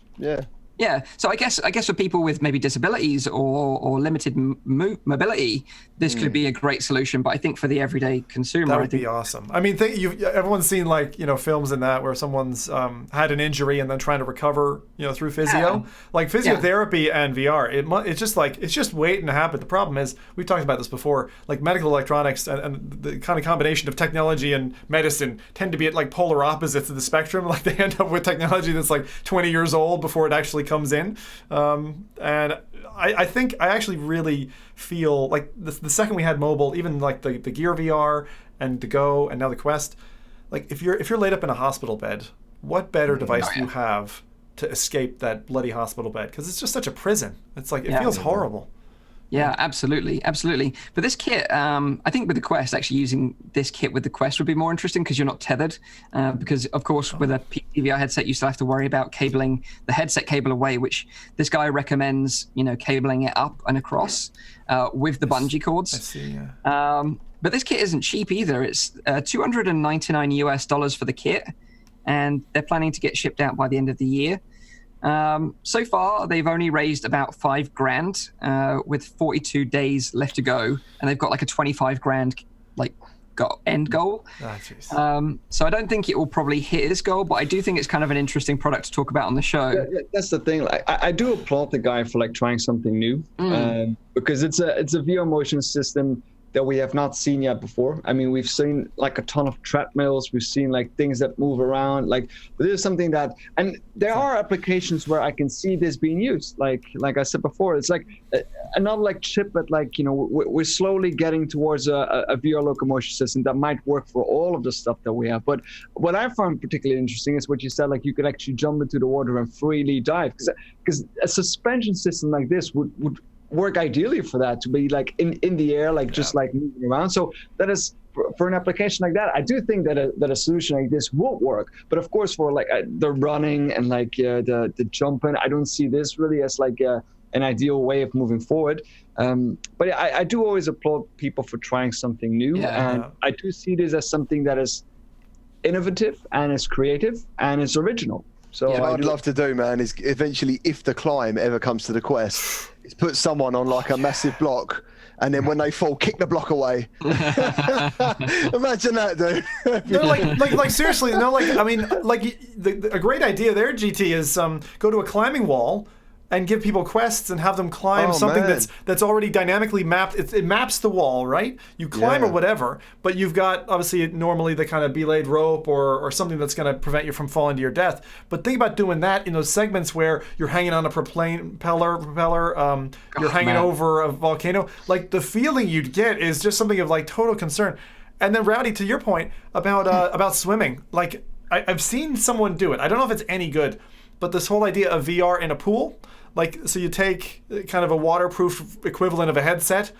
Yeah, so I guess for people with maybe disabilities or limited mobility, this could be a great solution. But I think for the everyday consumer,
that would be awesome. I mean, everyone's seen like films in that where someone's had an injury and then trying to recover through physio, like physiotherapy and VR. It's just waiting to happen. The problem is, we've talked about this before, like medical electronics and the kind of combination of technology and medicine tend to be at like polar opposites of the spectrum. Like they end up with technology that's like 20 years old before it actually comes in, and I think I actually really feel like the second we had mobile, even like the Gear VR and the Go and now the Quest, like if you're laid up in a hospital bed, what better device do you have to escape that bloody hospital bed? Because it's just such a prison. It's like it feels horrible.
Yeah, absolutely. But this kit, I think with the Quest, actually using this kit with the Quest would be more interesting because you're not tethered. Because, of course, with a PVR headset, you still have to worry about cabling the headset cable away, which this guy recommends, cabling it up and across with the bungee cords.
I see, yeah.
But this kit isn't cheap either. It's $299 US for the kit, and they're planning to get shipped out by the end of the year. So far, they've only raised about $5,000 with 42 days left to go, and they've got like a $25,000 end goal. So I don't think it will probably hit its goal, but I do think it's kind of an interesting product to talk about on the show.
Yeah, that's the thing. Like, I do applaud the guy for like trying something new, because it's a VR motion system that we have not seen yet before. I mean, we've seen like a ton of treadmills, we've seen like things that move around, like this is something that, and there are applications where I can see this being used. Like I said before, it's like not like chip, but like, you know, we're slowly getting towards a VR locomotion system that might work for all of the stuff that we have. But what I found particularly interesting is what you said, like you could actually jump into the water and freely dive, because a suspension system like this would work ideally for that, to be like in the air, like just like moving around. So that is for an application like that, I do think that a solution like this will work. But of course, for like the running and like the jumping, I don't see this really as like an ideal way of moving forward. But I do always applaud people for trying something new, and I do see this as something that is innovative and is creative and is original. So
what I'd love to do, man, is eventually, if the climb ever comes to the Quest, is put someone on like a massive block, and then when they fall, kick the block away. Imagine that, dude.
No, like seriously, no, like I mean, like a great idea there, GT, is go to a climbing wall and give people quests and have them climb something that's already dynamically mapped. It maps the wall, right? You climb or whatever, but you've got obviously normally the kind of belayed rope or something that's going to prevent you from falling to your death. But think about doing that in those segments where you're hanging on a propeller, you're hanging over a volcano. Like the feeling you'd get is just something of like total concern. And then Rowdy, to your point about swimming, like I've seen someone do it. I don't know if it's any good, but this whole idea of VR in a pool. Like, so you take kind of a waterproof equivalent of a headset,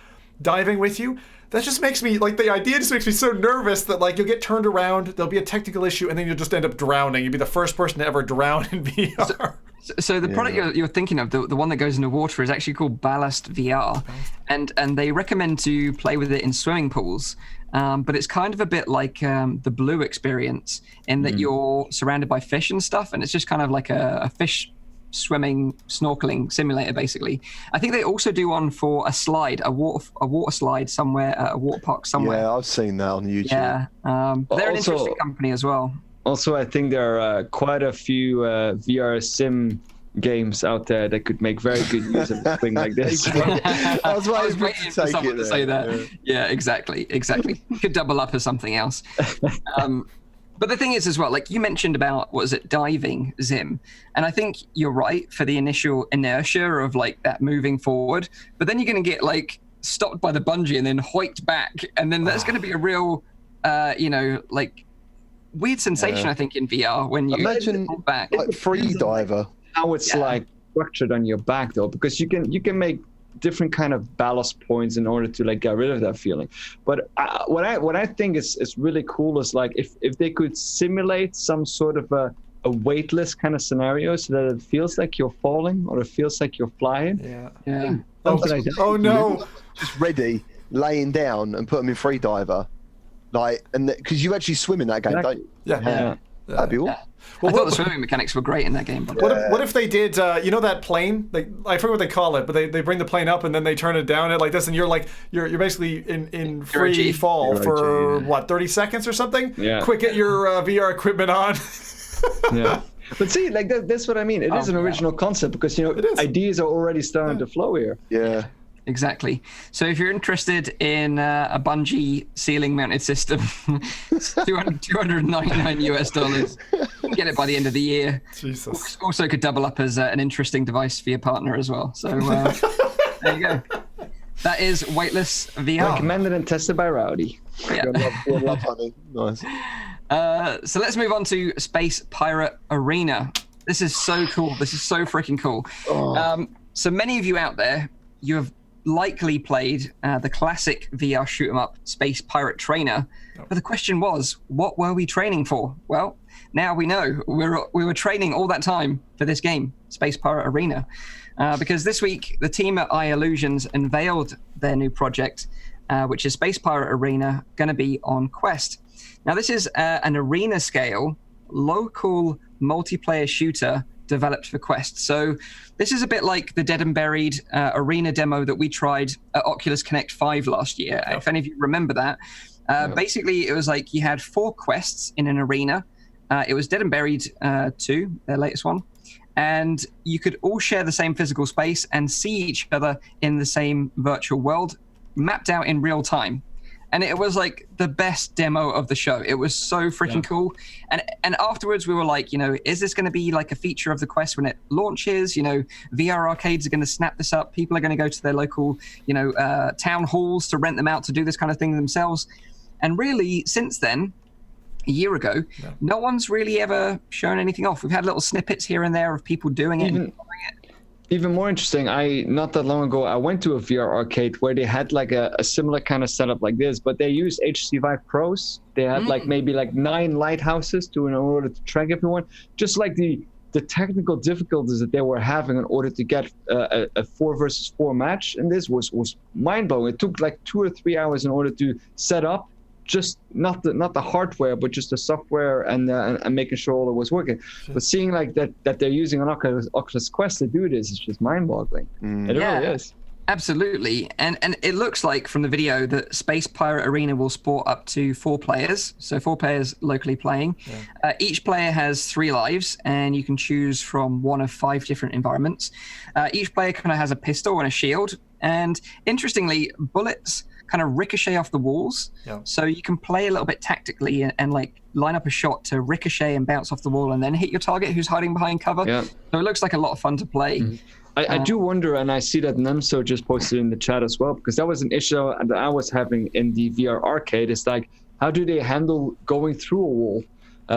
diving with you. That just makes me, like, the idea just makes me so nervous that, like, you'll get turned around, there'll be a technical issue, and then you'll just end up drowning. You'll be the first person to ever drown in VR.
So the product you're thinking of, the one that goes into water, is actually called Ballast VR. And they recommend to play with it in swimming pools. But it's kind of a bit like the Blue experience in that you're surrounded by fish and stuff, and it's just kind of like a fish swimming, snorkeling simulator, basically. I think they also do one for a slide, a water slide somewhere at a water park somewhere.
Yeah, I've seen that on YouTube.
Yeah, they're an interesting company as well.
Also, I think there are quite a few VR sim games out there that could make very good use of a thing like this.
I was waiting for someone to say that. Yeah, exactly. Could double up as something else. But the thing is as well, like you mentioned about, what is it, diving, Zim? And I think you're right for the initial inertia of like that moving forward. But then you're going to get like stopped by the bungee and then hoiked back. And then that's going to be a real, like weird sensation, I think, in VR when you
imagine
back.
Like free diver.
How it's like structured on your back though, because you can make different kind of ballast points in order to like get rid of that feeling. But what I think is really cool is like if they could simulate some sort of a weightless kind of scenario so that it feels like you're falling or it feels like you're flying.
Yeah.
Oh no!
Just ready, laying down and put them in free diver, like, and because you actually swim in that game, don't you?
Yeah.
That'd be awesome.
Well, I thought the swimming mechanics were great in that game.
What if they did, you know that plane? I forget what they call it, but they bring the plane up and then they turn it down like this, and you're basically in free fall for what, 30 seconds or something?
Yeah.
Quick, get your VR equipment on.
Yeah. But see, like that's what I mean. It is an original concept because ideas are already starting to flow here.
Yeah.
Exactly. So if you're interested in a bungee ceiling mounted system, it's $299 US. Get it by the end of the year.
Jesus.
Also could double up as an interesting device for your partner as well. So there you go. That is Weightless VR.
Recommended and tested by Rowdy.
Yeah.
Love honey. Nice.
So let's move on to Space Pirate Arena. This is so cool. This is so freaking cool. So many of you out there, you have likely played the classic VR shoot 'em up Space Pirate Trainer, but the question was, what were we training for? Well, now we know. We were training all that time for this game, Space Pirate Arena, because this week the team at iLlusions unveiled their new project, which is Space Pirate Arena, going to be on Quest. Now this is an arena scale local multiplayer shooter developed for Quest. So this is a bit like the Dead and Buried arena demo that we tried at Oculus Connect 5 last year. Yep. If any of you remember that. Basically, it was like you had 4 quests in an arena. It was Dead and Buried 2, their latest one. And you could all share the same physical space and see each other in the same virtual world. mapped out in real time. And it was like the best demo of the show. It was so freaking cool. And afterwards we were like, is this going to be like a feature of the Quest when it launches? VR arcades are going to snap this up. People are going to go to their local, town halls to rent them out to do this kind of thing themselves. And really, since then, a year ago, no one's really ever shown anything off. We've had little snippets here and there of people doing it and enjoying it.
Even more interesting, not that long ago, I went to a VR arcade where they had like a similar kind of setup like this, but they used HTC Vive Pros. They had maybe 9 lighthouses in order to track everyone. Just like the technical difficulties that they were having in order to get a 4 versus 4 match, and this was mind-blowing. It took like 2 or 3 hours in order to set up just not the hardware, but just the software and making sure all it was working. But seeing like that they're using an Oculus Quest to do this is just mind-boggling. It really is.
Absolutely. And it looks like from the video that Space Pirate Arena will support up to 4 players. So 4 players locally playing. Each player has 3 lives, and you can choose from one of 5 different environments. Each player kind of has a pistol and a shield. And interestingly, bullets kind of ricochet off the walls. So you can play a little bit tactically and like line up a shot to ricochet and bounce off the wall and then hit your target who's hiding behind cover. So it looks like a lot of fun to play. I do wonder, and I see that Nemso just posted in the chat as well, because that was an issue that I was having in the VR arcade. It's like, how do they handle going through a wall?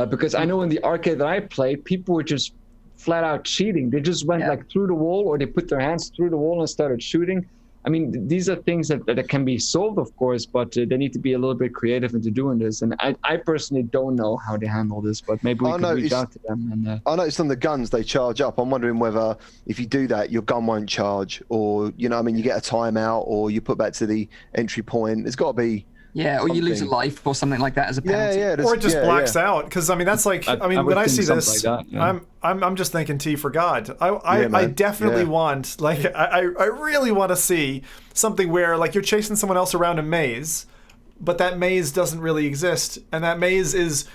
Because I know in the arcade that I played, people were just flat out cheating. They just went like through the wall, or they put their hands through the wall and started shooting. I mean, these are things that can be solved, of course, but they need to be a little bit creative into doing this. And I personally don't know how they handle this, but maybe we can reach out to them. And
I noticed on the guns, they charge up. I'm wondering whether if you do that, your gun won't charge, or, you get a timeout, or you put back to the entry point. It's got to be...
Yeah, or you lose a life or something like that as a penalty.
Or it just blacks out. Because, that's like... when I see this, like that, I'm just thinking, T, for God. I definitely want... I really want to see something where, you're chasing someone else around a maze, but that maze doesn't really exist, and that maze is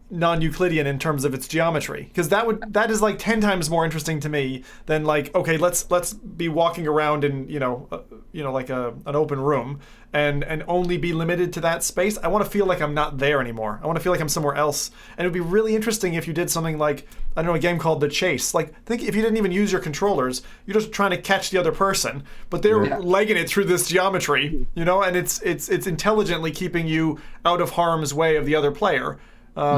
non-Euclidean in terms of its geometry, because that is 10 times more interesting to me than let's be walking around in an open room and only be limited to that space. I want to feel like I'm not there anymore. I want to feel like I'm somewhere else. And it would be really interesting if you did something like, I don't know, a game called The Chase. Think if you didn't even use your controllers, you're just trying to catch the other person, but they're legging it through this geometry, and it's intelligently keeping you out of harm's way of the other player.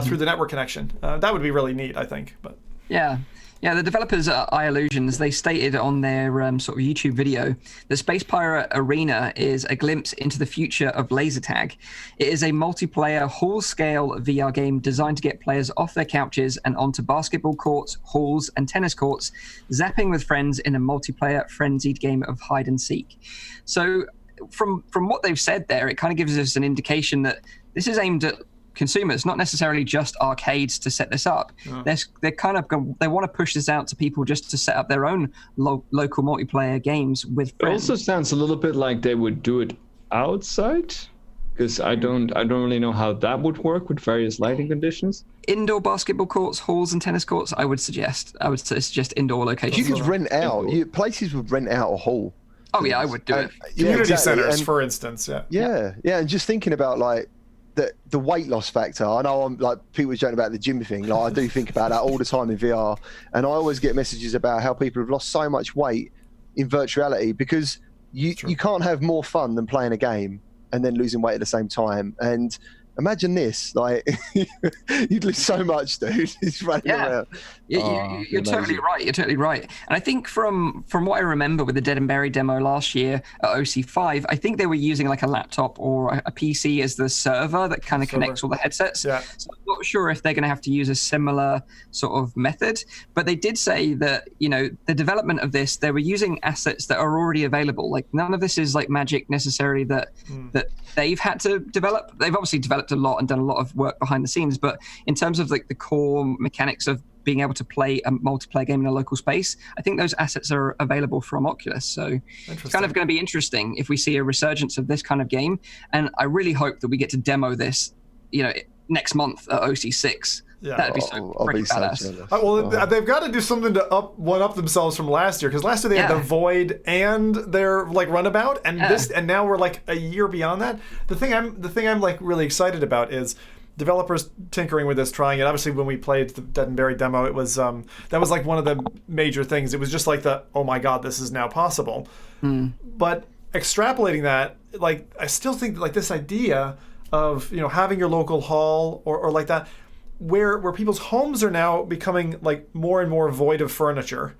Through the network connection. That would be really neat, I think. But
yeah, the developers at iLusions, they stated on their sort of YouTube video that Space Pirate Arena is a glimpse into the future of laser tag. It is a multiplayer hall-scale VR game designed to get players off their couches and onto basketball courts, halls, and tennis courts, zapping with friends in a multiplayer frenzied game of hide and seek. So from what they've said there, it kind of gives us an indication that this is aimed at consumers, not necessarily just arcades to set this up. They're kind of they want to push this out to people just to set up their own local multiplayer games with friends.
It also sounds a little bit like they would do it outside, because I don't really know how that would work with various lighting conditions.
Indoor basketball courts, halls, and tennis courts. I would suggest indoor locations.
You could rent out. Places would rent out a hall.
Oh yeah, I would do it.
Community centers, for instance.
Yeah, and just thinking about the weight loss factor. I know I'm people were joking about the gym thing. I do think about that all the time in VR, and I always get messages about how people have lost so much weight in virtual reality because you can't have more fun than playing a game and then losing weight at the same time. And imagine this, you'd lose so much, dude. It's running around.
You're totally right. You're totally right. And I think from what I remember with the Dead and Buried demo last year at OC5, I think they were using a laptop or a PC as the server that kind of connects all the headsets. So I'm not sure if they're going to have to use a similar sort of method. But they did say that, the development of this, they were using assets that are already available. None of this is magic necessarily that they've had to develop. They've obviously developed a lot and done a lot of work behind the scenes, but in terms of the core mechanics of being able to play a multiplayer game in a local space, I think those assets are available from Oculus. So it's kind of going to be interesting if we see a resurgence of this kind of game, and I really hope that we get to demo this next month at OC6.
Yeah.
That'd be so
I'll be
freaking
so
badass.
jealous.
Well, they've got to do something to one up themselves from last year, because last year they had the Void and their like Runabout, and and now we're like a year beyond that. The thing I'm like really excited about is developers tinkering with this, trying it. Obviously, when we played the Dead and Buried demo, it was that was like one of the major things. It was just like oh my god, this is now possible. But extrapolating that, like I still think that, like this idea of having your local hall or like that, where people's homes are now becoming like more and more void of furniture,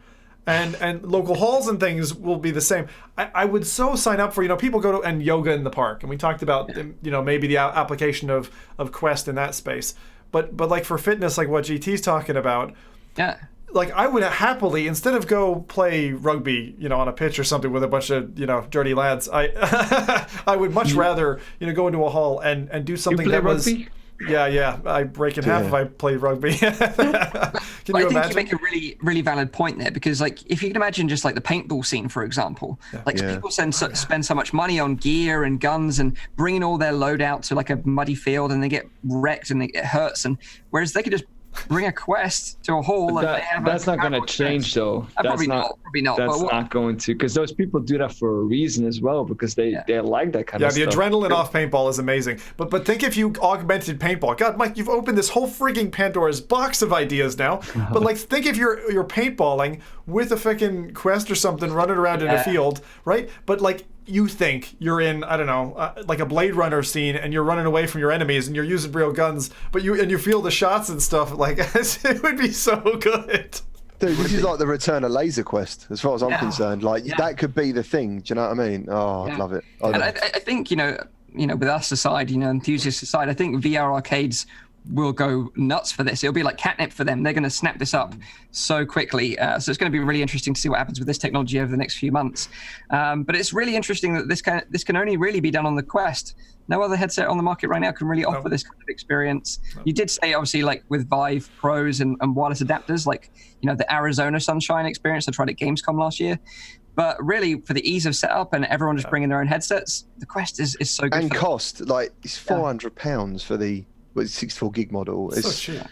and local halls and things will be the same. I would so sign up for people go to and yoga in the park, and we talked about maybe the application of Quest in that space, but like for fitness, like what GT's talking about, like I would happily, instead of go play rugby on a pitch or something with a bunch of dirty lads, I would much rather go into a hall and do something
you play
that
rugby?
was. Yeah, I break in half if I play rugby. Can you
I think
imagine?
you make a really, really valid point there, because like if you can imagine just like the paintball scene, for example, people spend so much money on gear and guns and bringing all their load out to like a muddy field, and they get wrecked and it hurts, and whereas they could just bring a Quest to a hall.
That's not going to change, though.
Probably not.
That's not going to, because those people do that for a reason as well, because they like that kind of stuff.
Yeah, the adrenaline off paintball is amazing. But think if you augmented paintball. God, Mike, you've opened this whole freaking Pandora's box of ideas now. But like, think if you're paintballing with a freaking Quest or something, running around in a field, right? But like, you think you're in, I don't know, like a Blade Runner scene, and you're running away from your enemies, and you're using real guns, but you feel the shots and stuff. Like, it would be so good.
Dude, this is like the return of Laser Quest, as far as I'm concerned. Like, that could be the thing. Do you know what I mean? Oh, I'd love it.
I think, with us aside, enthusiasts aside, I think VR arcades will go nuts for this. It'll be like catnip for them. They're going to snap this up so quickly. So it's going to be really interesting to see what happens with this technology over the next few months. But it's really interesting that this can only really be done on the Quest. No other headset on the market right now can really offer this kind of experience. You did say, obviously, like with Vive Pros and wireless adapters, like, the Arizona Sunshine experience I tried at Gamescom last year. But really, for the ease of setup and everyone just bringing their own headsets, the Quest is so good.
And cost, like, it's £400 for the 64 gig model.
It's so cheap.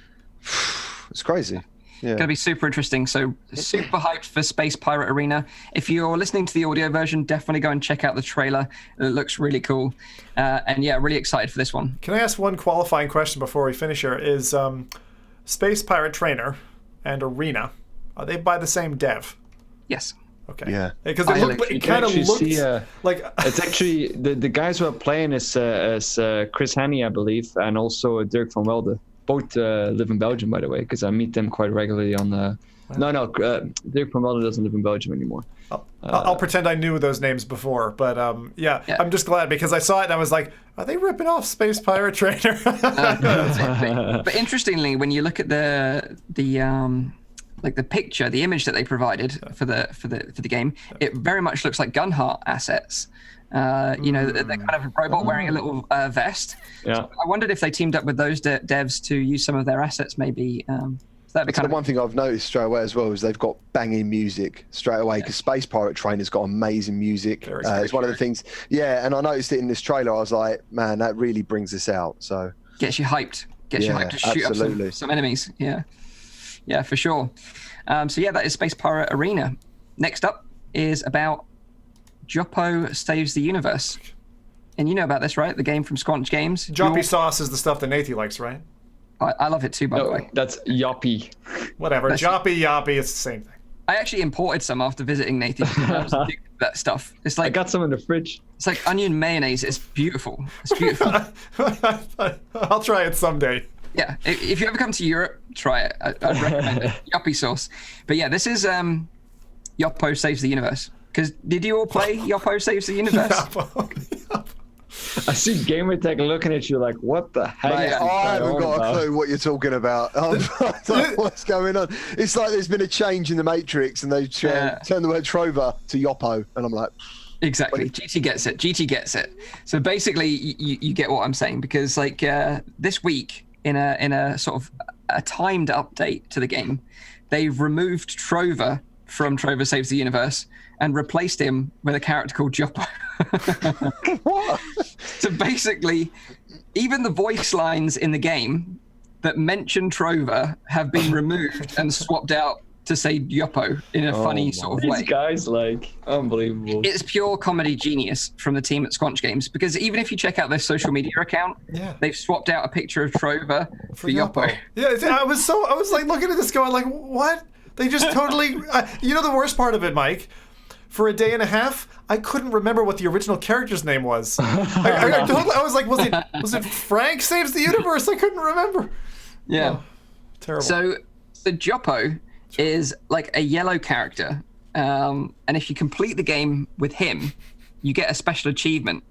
It's crazy. Yeah.
Going to be super interesting. So super hyped for Space Pirate Arena. If you're listening to the audio version, definitely go and check out the trailer. It looks really cool. And really excited for this one.
Can I ask one qualifying question before we finish here? Is Space Pirate Trainer and Arena, are they by the same dev?
Yes.
Okay.
Yeah.
Because it kind of looks like
it's actually the guys who are playing is Chris Hanney, I believe, and also Dirk van Welde. Both live in Belgium, by the way, because I meet them quite regularly on the. Dirk van Welde doesn't live in Belgium anymore.
I'll pretend I knew those names before, but I'm just glad, because I saw it and I was like, are they ripping off Space Pirate Trainer?
But interestingly, when you look at the picture, the image that they provided for the game, it very much looks like Gunheart assets. They're kind of a robot wearing a little vest.
Yeah.
So I wondered if they teamed up with those devs to use some of their assets, maybe. That'd be kind of
one thing I've noticed straight away as well is they've got banging music straight away, because Space Pirate Trainer's got amazing music. It's one of the things. Yeah, and I noticed it in this trailer. I was like, man, that really brings this out. So
gets you hyped. To shoot up some enemies. Yeah, for sure. That is Space Pirate Arena. Next up is about Joppo Saves the Universe. And you know about this, right? The game from Squanch Games.
Joppy sauce is the stuff that Nathy likes, right?
I love it too, by the way.
That's Yoppy.
Whatever. Joppy, Yoppy, it's the same thing.
I actually imported some after visiting Nathy. That stuff. It's like,
I got some in the fridge.
It's like onion mayonnaise. It's beautiful.
I'll try it someday.
Yeah, if you ever come to Europe, try it. I'd recommend it. Yoppy sauce. But yeah, this is Joppo Saves the Universe. Because did you all play Joppo Saves the Universe?
I see Gamertech looking at you like, what the heck?
Mate, I haven't got a clue what you're talking about. What's going on? It's like there's been a change in the Matrix, and they turned the word Trover to Joppo, and I'm like...
Exactly. GT gets it. So basically, you get what I'm saying, because like this week, in a sort of a timed update to the game, they've removed Trover from Trover Saves the Universe and replaced him with a character called Joppo.
What?
So basically, even the voice lines in the game, that mention Trover have been removed and swapped out to say Joppo in a funny sort of way.
These guys, like, unbelievable.
It's pure comedy genius from the team at Squanch Games, because even if you check out their social media account, they've swapped out a picture of Trover for Joppo.
Yeah, I was like looking at this going like, what? They just totally. You know the worst part of it, Mike? For a day and a half, I couldn't remember what the original character's name was. I was like, was it Frank Saves the Universe? I couldn't remember.
Yeah.
Oh, terrible.
So the Joppo is like a yellow character, and if you complete the game with him, you get a special achievement.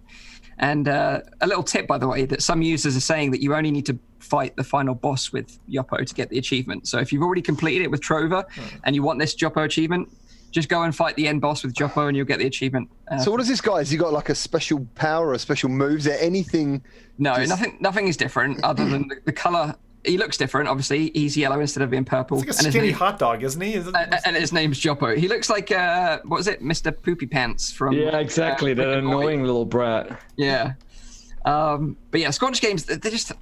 And a little tip, by the way, that some users are saying that you only need to fight the final boss with Joppo to get the achievement. So if you've already completed it with Trover and you want this Joppo achievement, just go and fight the end boss with Joppo and you'll get the achievement.
So what is this guy? Has he got like a special power or a special move? Is there anything?
No, nothing is different other than the color. He looks different, obviously. He's yellow instead of being purple.
He's like a skinny hot dog, isn't he?
And his name's Joppo. He looks like, what was it? Mr. Poopy Pants from...
Yeah, exactly. That annoying little brat.
Yeah. But yeah, Squanch Games, they're just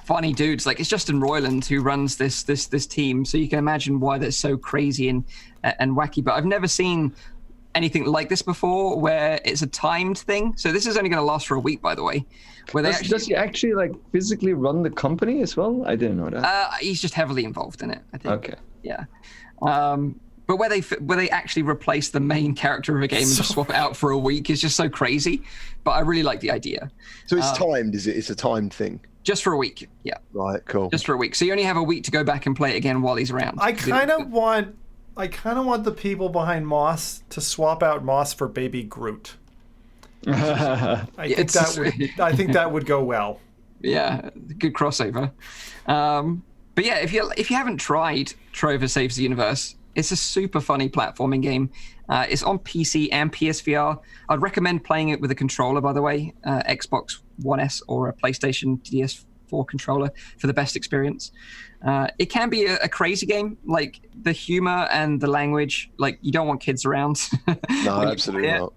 funny dudes. Like, it's Justin Roiland who runs this team, so you can imagine why they're so crazy and wacky. But I've never seen anything like this before, where it's a timed thing. So this is only going to last for a week, by the way. Where
Does he actually like physically run the company as well? I didn't know that.
He's just heavily involved in it, I think.
Okay.
Yeah. But where they actually replace the main character of a game and just swap it out for a week is just so crazy. But I really like the idea.
So it's timed, is it? It's a timed thing.
Just for a week, yeah.
Right, cool.
Just for a week. So you only have a week to go back and play it again while he's around.
I kind of want the people behind Moss to swap out Moss for Baby Groot. I think that would go well.
Yeah, good crossover. But yeah, if you haven't tried Trover Saves the Universe, it's a super funny platforming game. It's on PC and PSVR. I'd recommend playing it with a controller, by the way, Xbox One S or a PlayStation DS4 controller for the best experience. It can be a crazy game, like the humor and the language. Like, you don't want kids around.
No, absolutely not.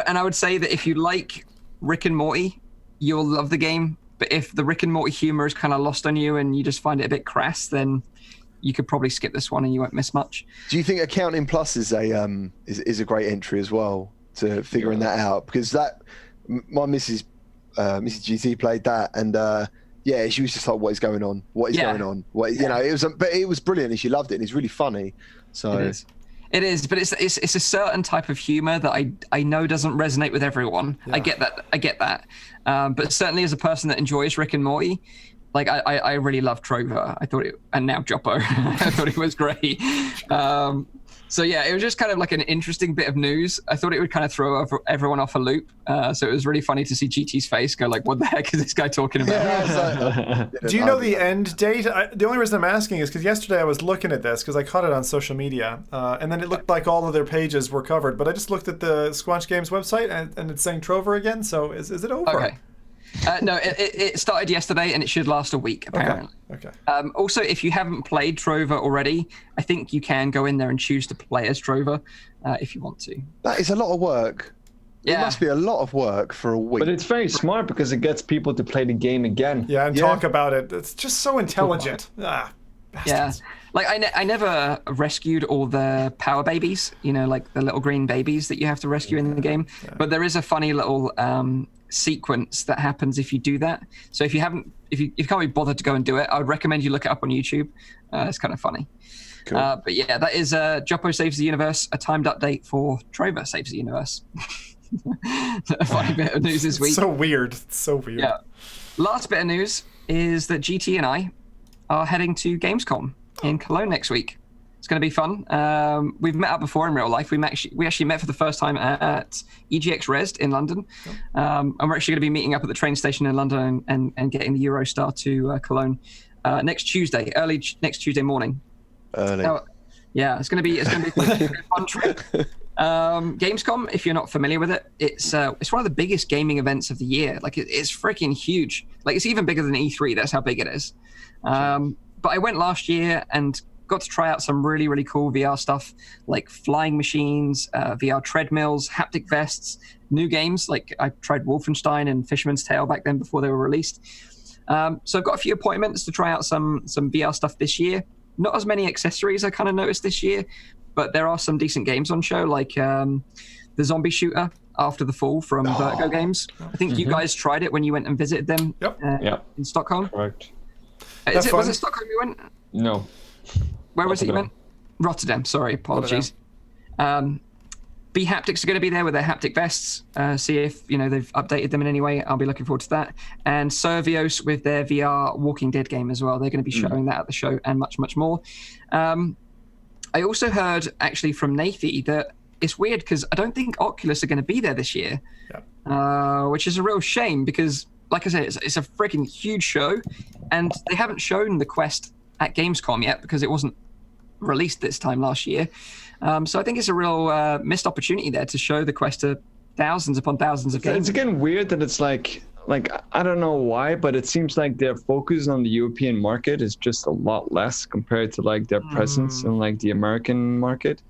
And I would say that if you like Rick and Morty, you'll love the game. But if the Rick and Morty humor is kind of lost on you and you just find it a bit crass, then you could probably skip this one and you won't miss much.
Do you think Accounting Plus is a great entry as well to figuring that out? Because my Mrs. GT played that, and she was just like, "What is going on? What is going on?" It was brilliant, and she loved it, and it's really funny. So
it is, but it's a certain type of humor that I know doesn't resonate with everyone. Yeah. I get that. But certainly as a person that enjoys Rick and Morty, like I really love Trover. And now Joppo. I thought it was great. So yeah, it was just kind of like an interesting bit of news. I thought it would kind of throw everyone off a loop. So it was really funny to see GT's face go like, what the heck is this guy talking about?
Do you know the end date? The only reason I'm asking is because yesterday I was looking at this because I caught it on social media. And then it looked like all of their pages were covered. But I just looked at the Squanch Games website and it's saying Trover again. So is it over?
Okay. No, it started yesterday and it should last a week, apparently.
Okay.
Also, if you haven't played Trover already, I think you can go in there and choose to play as Trover if you want to.
That is a lot of work. Yeah. It must be a lot of work for a week.
But it's very smart because it gets people to play the game again.
Yeah, and talk about it. It's just so intelligent. Bastards.
Yeah. Like, I never rescued all the power babies, like the little green babies that you have to rescue in the game. Yeah. But there is a funny little sequence that happens if you do that. So if you can't be bothered to go and do it, I would recommend you look it up on YouTube. It's kind of funny. Cool. But yeah, that is Joppo Saves the Universe, a timed update for Trover Saves the Universe. A funny bit of news this week.
So weird. It's so weird.
Yeah. Last bit of news is that GT and I are heading to Gamescom in Cologne next week. It's going to be fun. We've met up before in real life. We actually met for the first time at EGX Resd in London. And we're actually going to be meeting up at the train station in London and getting the Eurostar to Cologne next Tuesday, early next Tuesday morning.
Early.
Yeah, it's going to be a fun trip. Gamescom, if you're not familiar with it, it's one of the biggest gaming events of the year. Like, it's freaking huge. Like, it's even bigger than E3. That's how big it is. But I went last year and got to try out some really, really cool VR stuff, like flying machines, VR treadmills, haptic vests, new games. Like, I tried Wolfenstein and Fisherman's Tale back then before they were released. So I've got a few appointments to try out some VR stuff this year. Not as many accessories I kind of noticed this year, but there are some decent games on show, like the zombie shooter After the Fall from Vertigo Games. I think you guys tried it when you went and visited them in Stockholm.
Correct.
Was it Stockholm you went?
No.
Where was it you went? Rotterdam, sorry, apologies. B Haptics are going to be there with their haptic vests. See if they've updated them in any way. I'll be looking forward to that. And Servios with their VR Walking Dead game as well. They're going to be showing that at the show and much, much more. I also heard actually from Nathy that it's weird because I don't think Oculus are going to be there this year, which is a real shame because, like I said, it's a freaking huge show, and they haven't shown the Quest at Gamescom yet because it wasn't released this time last year. So I think it's a real missed opportunity there to show the Quest to thousands upon thousands of games.
It's again weird that it's like I don't know why, but it seems like their focus on the European market is just a lot less compared to like their presence in like the American market.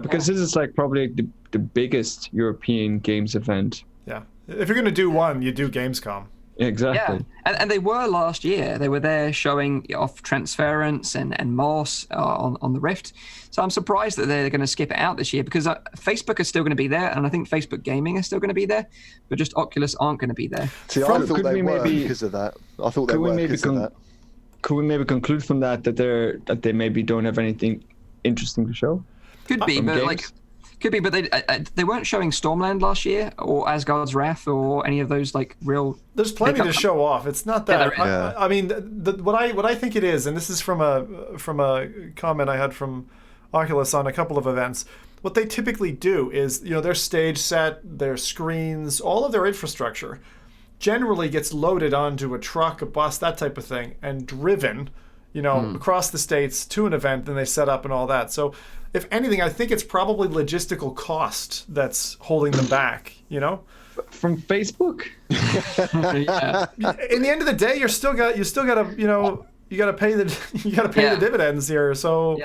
Because this is like probably the biggest European games event.
Yeah. If you're going to do one, you do Gamescom.
Exactly.
Yeah, and they were last year. They were there showing off Transference and Morse on the Rift. So I'm surprised that they're going to skip it out this year because Facebook is still going to be there, and I think Facebook Gaming is still going to be there, but just Oculus aren't going to be there.
See, I thought they were because of that. I thought they were because of that.
Could we maybe conclude from that they maybe don't have anything interesting to show?
Could be, but they weren't showing Stormland last year or Asgard's Wrath or any of those like real.
There's plenty to show off. It's not that. I mean, what I think it is, and this is from a comment I had from Oculus on a couple of events. What they typically do is, their stage set, their screens, all of their infrastructure, generally gets loaded onto a truck, a bus, that type of thing, and driven, across the states to an event. Then they set up and all that. So. If anything, I think it's probably logistical cost that's holding them back,
From Facebook?
In the end of the day, you still got to, you got to pay the dividends here. So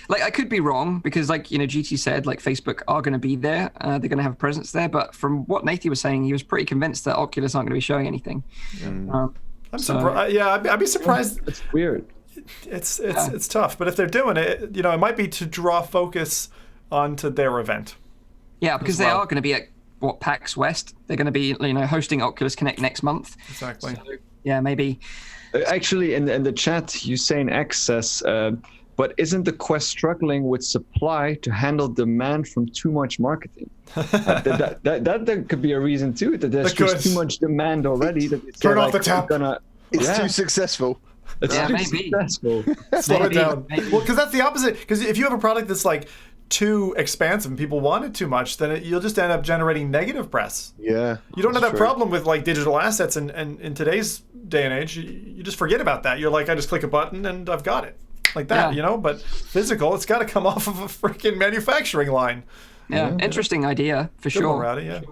like I could be wrong because like, GT said like Facebook are going to be there. They're going to have a presence there. But from what Nathy was saying, he was pretty convinced that Oculus aren't going to be showing anything.
I'm surprised. Yeah, I'd be surprised.
It's weird.
It's tough, but if they're doing it, it might be to draw focus onto their event.
Yeah, because they are going to be at PAX West. They're going to be hosting Oculus Connect next month.
Exactly.
So, yeah, maybe.
Actually, in the chat, Usain X says, but isn't the Quest struggling with supply to handle demand from too much marketing? that could be a reason too. That there's just too much demand already. That
turn off the tap.
It's too successful.
Maybe.
Slow it down. Well, because that's the opposite. Because if you have a product that's like too expansive and people want it too much, then you'll just end up generating negative press.
Yeah.
You don't have that problem with like digital assets, and in today's day and age, you just forget about that. You're like, I just click a button and I've got it, like that, But physical, it's got to come off of a freaking manufacturing line.
Yeah, interesting idea for sure.
Rowdy, yeah.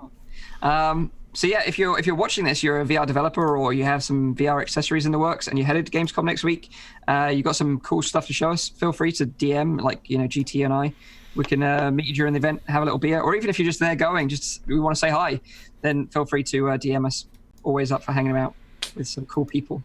So yeah, if you're watching this, you're a VR developer or you have some VR accessories in the works and you're headed to Gamescom next week, you got some cool stuff to show us, feel free to DM like GT and I. We can meet you during the event, have a little beer, or even if you're just there going, we want to say hi, then feel free to DM us. Always up for hanging out with some cool people.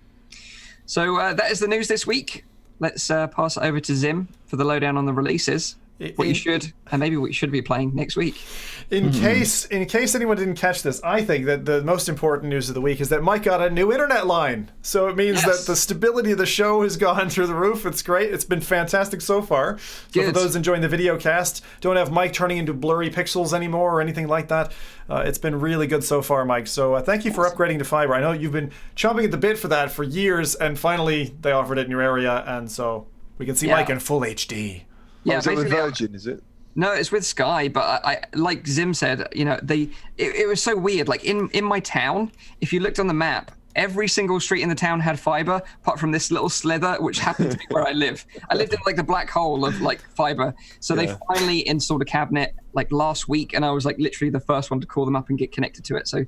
So that is the news this week. Let's pass it over to Zim for the lowdown on the releases. What you should, and maybe what you should be playing next week.
In case anyone didn't catch this, I think that the most important news of the week is that Mike got a new internet line. So it means that the stability of the show has gone through the roof. It's great. It's been fantastic so far. So for those enjoying the video cast, don't have Mike turning into blurry pixels anymore or anything like that. It's been really good so far, Mike. So thank you for upgrading to fiber. I know you've been chomping at the bit for that for years, and finally they offered it in your area, and so we can see Mike in full HD.
Yeah, is it with Virgin, is it?
No, it's with Sky, but I like Zim said, it was so weird. Like in my town, if you looked on the map, every single street in the town had fiber, apart from this little slither, which happened to be where I live. I lived in like the black hole of like fiber. So they finally installed a cabinet like last week, and I was like literally the first one to call them up and get connected to it. So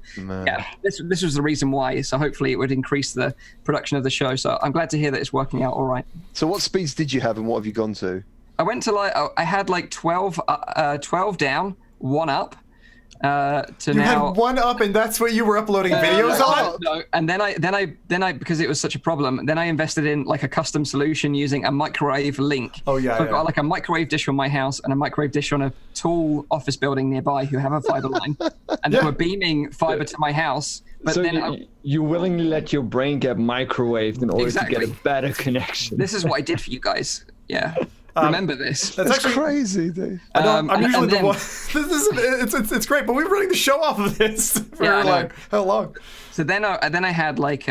this was the reason why. So hopefully it would increase the production of the show. So I'm glad to hear that it's working out all right.
So what speeds did you have, and what have you gone to?
I went to I had like 12 down, 1 up,
You had one up, and that's what you were uploading videos on?
No, and then I because it was such a problem, then I invested in like a custom solution using a microwave link.
Oh yeah.
So I've got like a microwave dish on my house and a microwave dish on a tall office building nearby who have a fiber line, and they were beaming fiber to my house. But
so
then
you willingly let your brain get microwaved in order to get a better connection.
This is what I did for you guys. Yeah. Remember this.
That's actually crazy, dude.
I'm usually the one. It's great, but we've been running the show off of this for how long?
So then I had like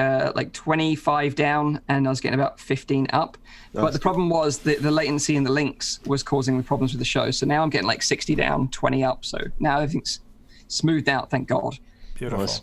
25 down, and I was getting about 15 up. But the problem was the latency in the links was causing the problems with the show. So now I'm getting like 60 down, 20 up. So now everything's smoothed out, thank God.
Beautiful. Nice.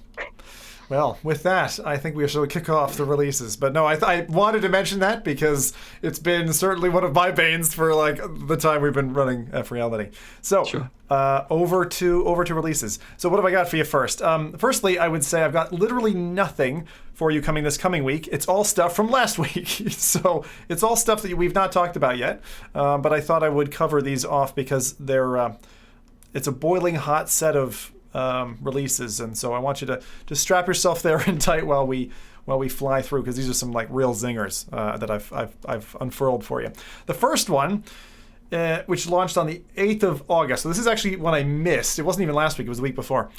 Well, with that, I think we should kick off the releases. But no, I wanted to mention that because it's been certainly one of my banes for like the time we've been running FReality. So sure. Over to releases. So what have I got for you first? Firstly, I would say I've got literally nothing for you this coming week. It's all stuff from last week. So it's all stuff that we've not talked about yet. But I thought I would cover these off because it's a boiling hot set of releases, and so I want you to just strap yourself there in tight while we fly through, because these are some like real zingers that I've unfurled for you. The first one, which launched on the 8th of August, so this is actually one I missed. It wasn't even last week; it was the week before.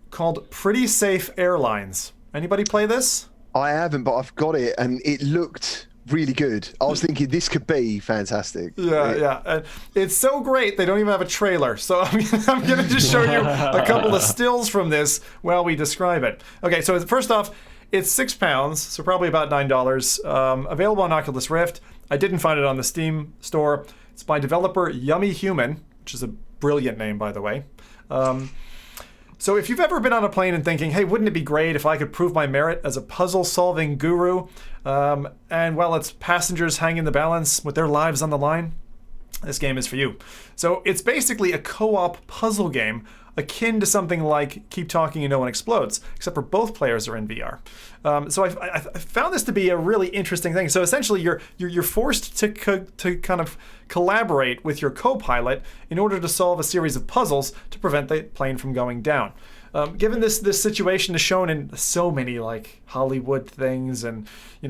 Called Pretty Safe Airlines. Anybody play this?
I haven't, but I've got it, and it looked really good. I was thinking this could be fantastic.
Yeah. It's so great they don't even have a trailer. So I'm going to just show you a couple of stills from this while we describe it. Okay, so first off, it's £6, so probably about $9. Available on Oculus Rift. I didn't find it on the Steam store. It's by developer Yummy Human, which is a brilliant name, by the way. So if you've ever been on a plane and thinking, hey, wouldn't it be great if I could prove my merit as a puzzle-solving guru, and while its passengers hang in the balance with their lives on the line, this game is for you. So it's basically a co-op puzzle game akin to something like Keep Talking and No One Explodes, except for both players are in VR. So I found this to be a really interesting thing. So essentially, you're forced to kind of collaborate with your co-pilot in order to solve a series of puzzles to prevent the plane from going down. Given this situation is shown in so many like Hollywood things and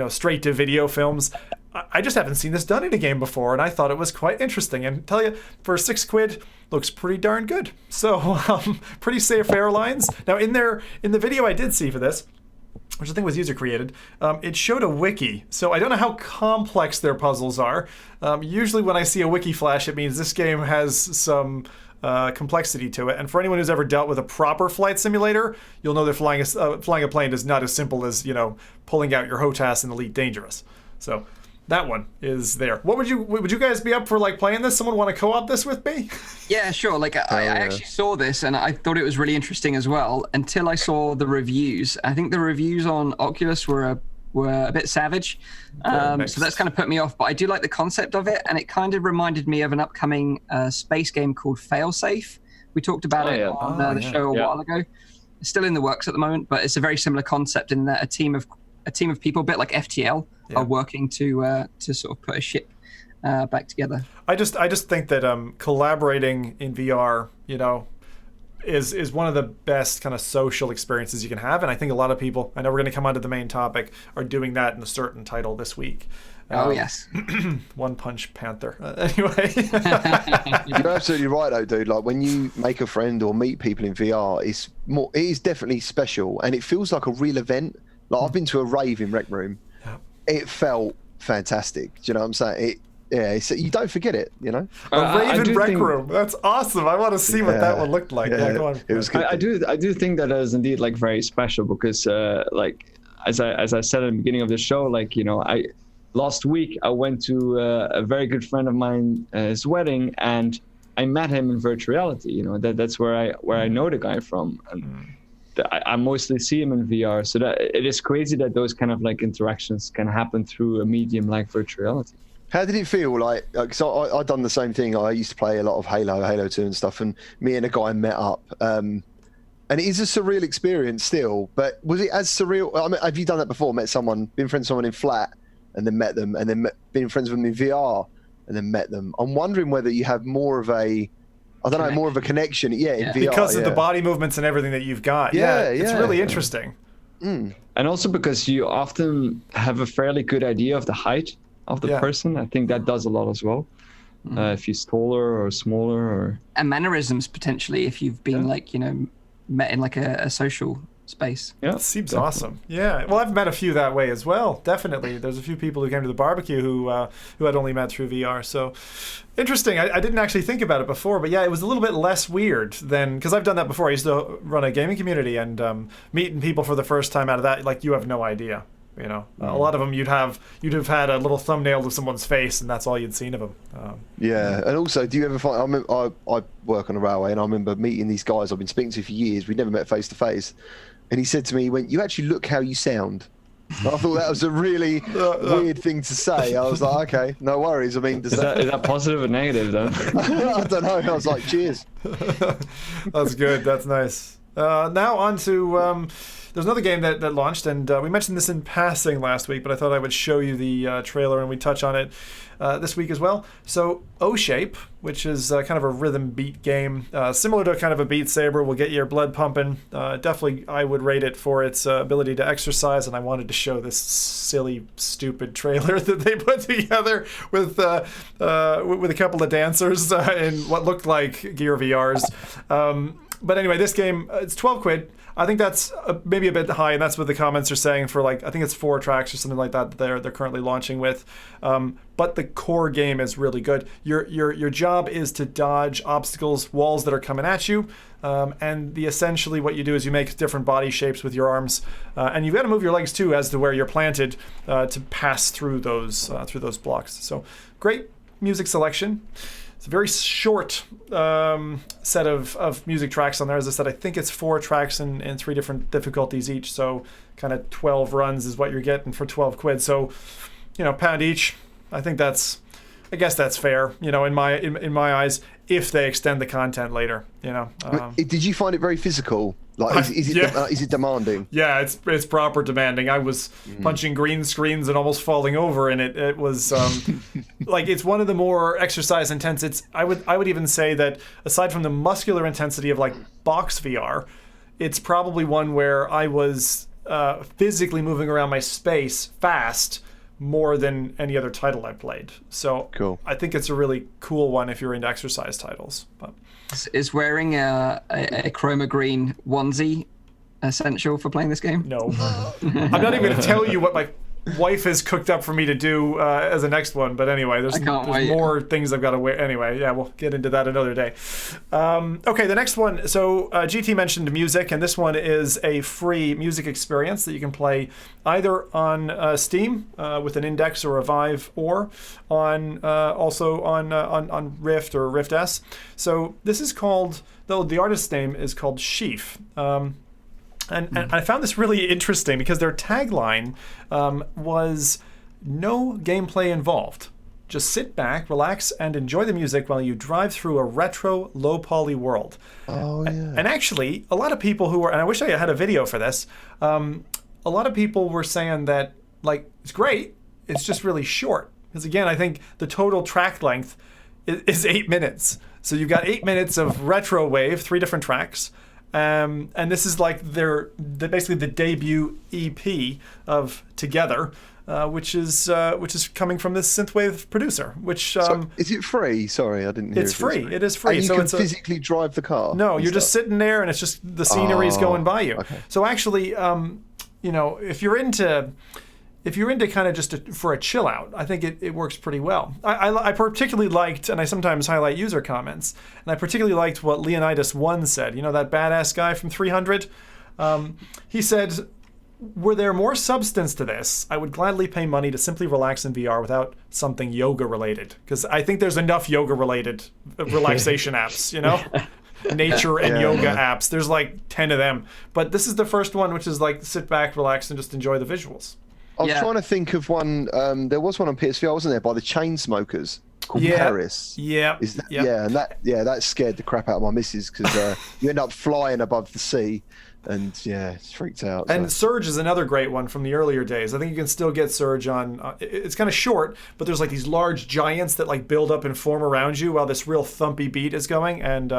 straight to video films, I just haven't seen this done in a game before, and I thought it was quite interesting. And tell you, for £6, looks pretty darn good. So Pretty Safe Airlines. Now in the video I did see for this, which I think was user created, it showed a wiki. So I don't know how complex their puzzles are. Usually when I see a wiki flash, it means this game has some complexity to it. And for anyone who's ever dealt with a proper flight simulator, you'll know that flying a plane is not as simple as pulling out your HOTAS in Elite Dangerous. So that one is there. What would you guys be up for like playing this? Someone want to co-op this with me?
Yeah, sure. Like I actually saw this and I thought it was really interesting as well until I saw the reviews. I think the reviews on Oculus were a bit savage. So that's kind of put me off. But I do like the concept of it, and it kind of reminded me of an upcoming space game called Failsafe. We talked about it on the show a while ago. It's still in the works at the moment, but it's a very similar concept in that a team of people, a bit like FTL, are working to sort of put a ship back together. I
just think that collaborating in VR, is one of the best kind of social experiences you can have, and I think a lot of people, I know we're going to come on to the main topic, are doing that in a certain title this week.
Yes.
One Punch Panther. Anyway.
You're absolutely right though, dude. Like when you make a friend or meet people in VR, it is definitely special, and it feels like a real event. Like I've been to a rave in Rec Room. Yeah. It felt fantastic. Do you know what I'm saying? You don't forget it, A
rave in Rec Room. That's awesome. I want to see what that one looked like. Yeah, go on.
It was good. I do think that is indeed like very special because like as I said at the beginning of the show, last week I went to a very good friend of mine, his wedding, and I met him in virtual reality. That's where I know the guy from. And I mostly see him in VR, so that it is crazy that those kind of like interactions can happen through a medium like virtual reality.
How did it feel like? Because I've done the same thing. I used to play a lot of Halo 2 and stuff, and me and a guy met up. And it is a surreal experience still, but was it as surreal? I mean, have you done that before? Been friends with someone in flat and then met them, and then been friends with them in VR and then met them? I'm wondering whether you have more of a I don't know, more of a connection. Yeah, in VR.
Because of the body movements and everything that you've got.
Yeah,
it's really interesting.
And also because you often have a fairly good idea of the height of the person. I think that does a lot as well. If he's taller or smaller, or
and mannerisms potentially if you've been like met in like a social space.
That seems awesome. Yeah, well, I've met a few that way as well. Definitely, there's a few people who came to the barbecue who I'd only met through VR. So interesting. I didn't actually think about it before, but yeah, it was a little bit less weird than, because I've done that before. I used to run a gaming community, and meeting people for the first time out of that, like, you have no idea. A lot of them you'd have had a little thumbnail of someone's face, and that's all you'd seen of them.
And also, do you ever find? I work on a railway, and I remember meeting these guys I've been speaking to for years. We'd never met face to face, and he said to me, "He went, you actually look how you sound." And I thought that was a really weird thing to say. I was like, okay, no worries. I mean,
is that positive or negative though?
I don't know. I was like, cheers.
That's good. That's nice. Now on to. There's another game that launched, and we mentioned this in passing last week, but I thought I would show you the trailer and we touch on it this week as well. So OShape, which is kind of a rhythm beat game, similar to kind of a Beat Saber, will get your blood pumping. Definitely, I would rate it for its ability to exercise, and I wanted to show this silly, stupid trailer that they put together with a couple of dancers in what looked like Gear VRs. But anyway, this game, it's 12 quid. I think that's maybe a bit high, and that's what the comments are saying for, like, I think it's 4 tracks or something like that they're currently launching with. But the core game is really good. Your job is to dodge obstacles, walls that are coming at you, and essentially what you do is you make different body shapes with your arms, and you've got to move your legs too as to where you're planted to pass through those blocks. So great music selection. It's a very short set of music tracks on there. As I said, I think it's 4 tracks and 3 different difficulties each. So kind of 12 runs is what you're getting for 12 quid. So, £1 each. I guess that's fair, in my eyes, if they extend the content later,
Did you find it very physical? Like, is it demanding? Yeah,
it's proper demanding. I was punching green screens and almost falling over, and it was like, it's one of the more exercise intense. I would even say that aside from the muscular intensity of like box VR, it's probably one where I was physically moving around my space fast more than any other title I played. So
cool.
I think it's a really cool one if you're into exercise titles. But
is wearing a chroma green onesie essential for playing this game?
No. I'm not even going to tell you what my wife has cooked up for me to do as the next one, but anyway, there's more things I've got to wear. Anyway, yeah, we'll get into that another day. Okay, the next one. So GT mentioned music, and this one is a free music experience that you can play either on Steam with an Index or a Vive, or on also on Rift or Rift S. So this is called, the artist's name is called Sheaf. And I found this really interesting because their tagline was no gameplay involved. Just sit back, relax, and enjoy the music while you drive through a retro, low-poly world.
Oh, yeah.
And actually, a lot of people who were, and I wish I had a video for this, a lot of people were saying that, like, it's great, it's just really short. Because again, I think the total track length is 8 minutes. So you've got 8 minutes of retro wave, 3 different tracks. And this is like basically the debut EP of Together, which is coming from this synthwave producer. Which
so is it free? Sorry, I didn't hear.
It's free. It is free.
And you can physically drive the car?
No, you're just sitting there, and it's just the scenery's going by you.
Okay.
So actually, if you're into kind of just for a chill out, I think it works pretty well. I particularly liked, and I sometimes highlight user comments, and I particularly liked what Leonidas1 said. That badass guy from 300? He said, were there more substance to this, I would gladly pay money to simply relax in VR without something yoga related. Because I think there's enough yoga related relaxation apps, nature and yoga apps. There's like 10 of them. But this is the first one, which is like sit back, relax, and just enjoy the visuals.
I was trying to think of one. There was one on PSVR, wasn't there, by the Chainsmokers called Paris?
Yeah.
And that scared the crap out of my missus because you end up flying above the sea, and yeah, it's freaked out.
And Surge is another great one from the earlier days. I think you can still get Surge on. It's kind of short, but there's like these large giants that like build up and form around you while this real thumpy beat is going. And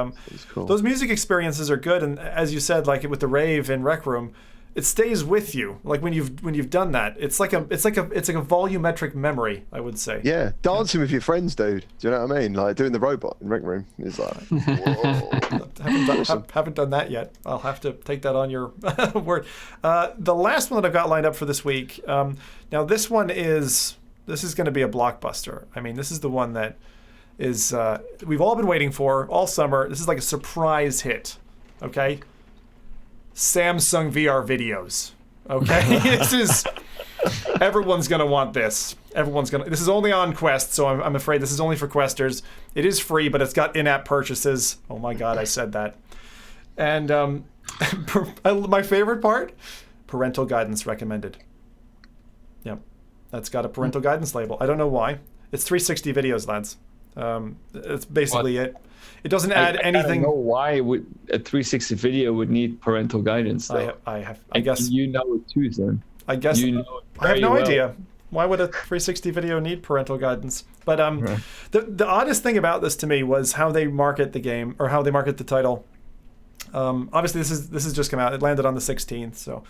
cool.
Those music experiences are good. And as you said, like with the rave in Rec Room, it stays with you. Like when you've done that, it's like a volumetric memory, I would say.
Yeah, dancing with your friends, dude. Do you know what I mean? Like doing the robot in Rec Room is like, whoa.
Haven't done that yet. I'll have to take that on your word. The last one that I've got lined up for this week. Now this is going to be a blockbuster. I mean, this is the one that is we've all been waiting for all summer. This is like a surprise hit. Okay. Samsung VR videos. Okay, everyone's gonna want this. This is only on Quest, so I'm afraid this is only for Questers. It is free, but it's got in-app purchases. Oh my God, I said that. And my favorite part, parental guidance recommended. Yep, that's got a parental guidance label. I don't know why. It's 360 videos, lads. It's basically it. It doesn't add anything.
I don't know why a 360 video would need parental guidance. Though.
I guess
you know it too, then.
I guess
you know
I have no idea. Why would a 360 video need parental guidance? But
right.
The oddest thing about this to me was how they market the game, or how they market the title. Obviously, this has just come out. It landed on the 16th, so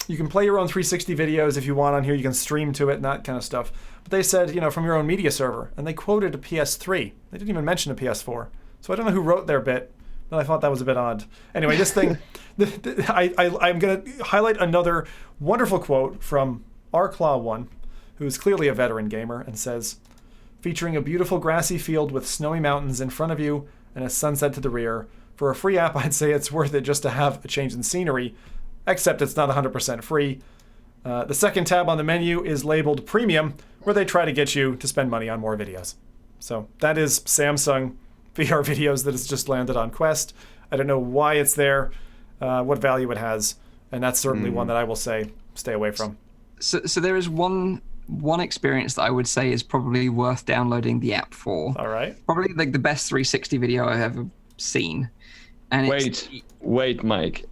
you can play your own 360 videos if you want on here. You can stream to it and that kind of stuff. But they said, from your own media server, and they quoted a PS3. They didn't even mention a PS4. So I don't know who wrote their bit, but I thought that was a bit odd. Anyway, this thing, I'm going to highlight another wonderful quote from rclaw1, who is clearly a veteran gamer, and says, featuring a beautiful grassy field with snowy mountains in front of you and a sunset to the rear. For a free app, I'd say it's worth it just to have a change in scenery, except it's not 100% free. The second tab on the menu is labeled Premium, where they try to get you to spend money on more videos. So that is Samsung VR videos that has just landed on Quest. I don't know why it's there, what value it has, and that's certainly one that I will say stay away from.
So there is one experience that I would say is probably worth downloading the app for.
All right.
Probably like the best 360 video I've ever seen. And
wait, Mike.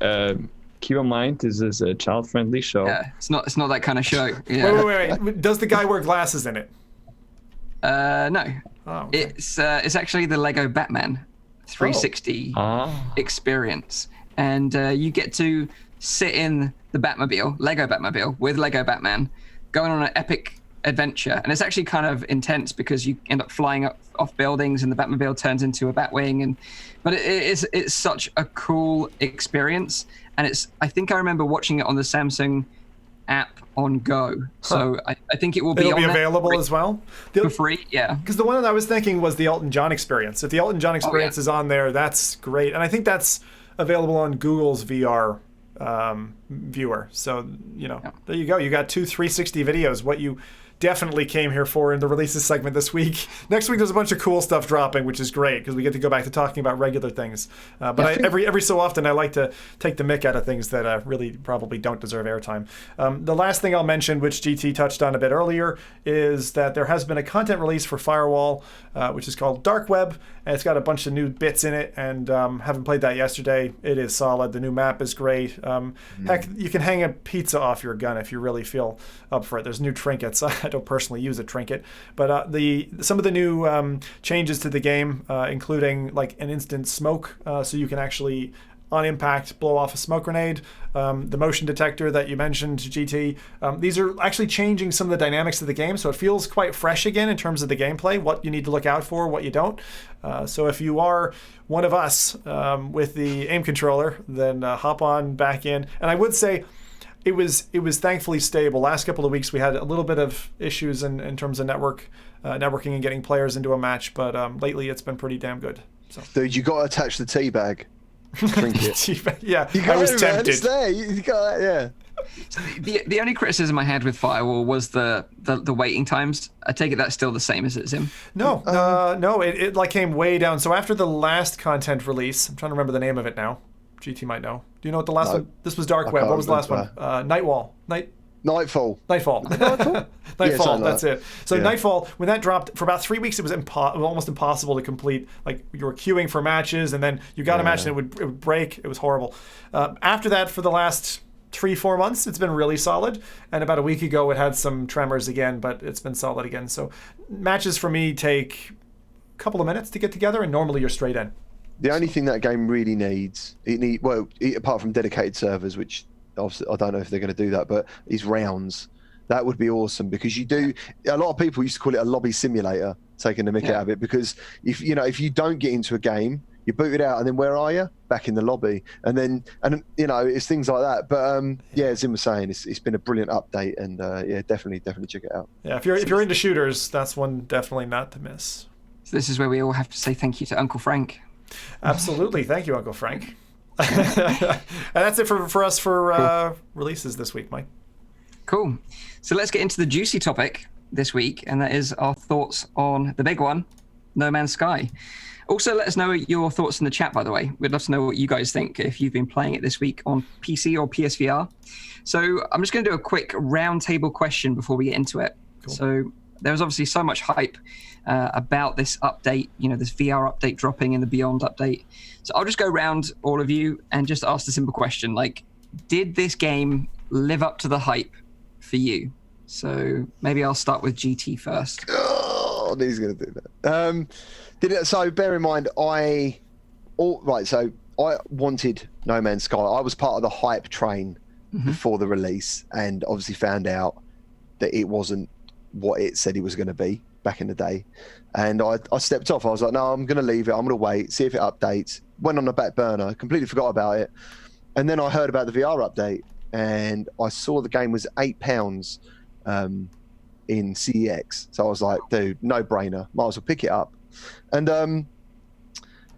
Keep in mind, this is a child-friendly show.
Yeah, it's not that kind of show. Yeah.
Wait. Does the guy wear glasses in it?
No.
Oh, okay.
It's actually the Lego Batman 360 experience, and you get to sit in the Lego Batmobile with Lego Batman, going on an epic adventure, and it's actually kind of intense because you end up flying off buildings, and the Batmobile turns into a Batwing, but it's such a cool experience, and I think I remember watching it on the Samsung app on Go, so I think it will be
available as well
for free. Yeah, because
the one that I was thinking was the Elton John experience. If the Elton John experience is on there, that's great, and I think that's available on Google's VR viewer. So there you go. You got 2 360 videos. What you definitely came here for in the releases segment this week. Next week there's a bunch of cool stuff dropping, which is great because we get to go back to talking about regular things. But every so often I like to take the mick out of things that really probably don't deserve airtime. The last thing I'll mention, which GT touched on a bit earlier, is that there has been a content release for Firewall, which is called Dark Web, and it's got a bunch of new bits in it, and haven't played that yesterday. It is solid. The new map is great. Heck, you can hang a pizza off your gun if you really feel up for it. There's new trinkets. I don't personally use a trinket, but some of the new changes to the game, including like an instant smoke, so you can actually on impact blow off a smoke grenade, the motion detector that you mentioned, GT. These are actually changing some of the dynamics of the game, so it feels quite fresh again in terms of the gameplay, what you need to look out for, what you don't. So if you are one of us with the aim controller, then hop on back in. And I would say it was thankfully stable. Last couple of weeks we had a little bit of issues in terms of networking and getting players into a match, but lately it's been pretty damn good. So.
Dude, you got to attach the tea bag.
Yeah, I was tempted.
It's there. You got that,
yeah. The only criticism I had with Firewall was the waiting times. I take it that's still the same as it's in.
No, it like came way down. So after the last content release, I'm trying to remember the name of it now. GT might know. Do you know what the last one? This was Dark Web. What was the last one? Nightwall.
Nightfall.
Nightfall.
Nightfall,
That's it. So
Yeah.
Nightfall, when that dropped for about 3 weeks, it was almost impossible to complete. Like you were queuing for matches, and then you got a match and it would break. It was horrible. After that, for the last 3-4 months, it's been really solid. And about a week ago, it had some tremors again, but it's been solid again. So matches for me take a couple of minutes to get together, and normally you're straight in.
The only thing that game really needs, apart from dedicated servers, which obviously I don't know if they're going to do that, but is rounds. That would be awesome, because a lot of people used to call it a lobby simulator, taking the mick out of it, because if you don't get into a game, you boot it out, and then where are you? Back in the lobby. And it's things like that. But as Zim was saying, it's been a brilliant update, and definitely check it out.
Yeah, if you're into shooters, that's one definitely not to miss.
So this is where we all have to say thank you to Uncle Frank.
Absolutely. Thank you, Uncle Frank. And that's it for us for releases this week, Mike.
Cool. So let's get into the juicy topic this week, and that is our thoughts on the big one, No Man's Sky. Also, let us know your thoughts in the chat, by the way. We'd love to know what you guys think if you've been playing it this week on PC or PSVR. So I'm just going to do a quick roundtable question before we get into it. Cool. So there was obviously so much hype about this update, this VR update dropping and the Beyond update. So I'll just go around all of you and just ask the simple question, did this game live up to the hype for you? So maybe I'll start with GT first.
Oh, he's going to do that. So bear in mind, I wanted No Man's Sky. I was part of the hype train before the release, and obviously found out that it wasn't what it said it was going to be back in the day. And I stepped off. I was like, no, I'm going to leave it. I'm going to wait, see if it updates. Went on the back burner, completely forgot about it. And then I heard about the VR update, and I saw the game was £8 in CEX. So I was like, dude, no brainer. Might as well pick it up. And I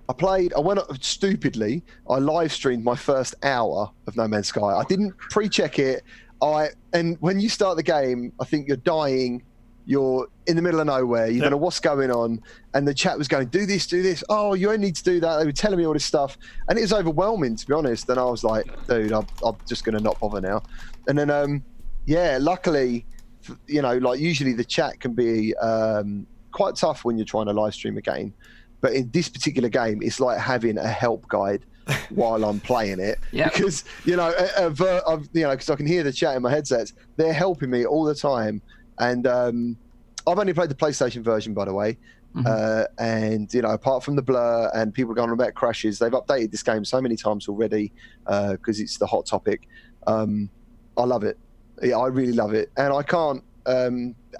went up stupidly. I live streamed my first hour of No Man's Sky. I didn't pre-check it. And when you start the game, I think you're dying. You're in the middle of nowhere. You don't know what's going on. And the chat was going, do this. Oh, you only need to do that. They were telling me all this stuff. And it was overwhelming, to be honest. And I was like, dude, I'm just going to not bother now. And then, luckily, usually the chat can be quite tough when you're trying to live stream a game. But in this particular game, it's like having a help guide while I'm playing it. Because, because I can hear the chat in my headsets. They're helping me all the time. And I've only played the PlayStation version, by the way. And, apart from the blur and people going on about crashes, they've updated this game so many times already because it's the hot topic. I love it. Yeah, I really love it. And I can't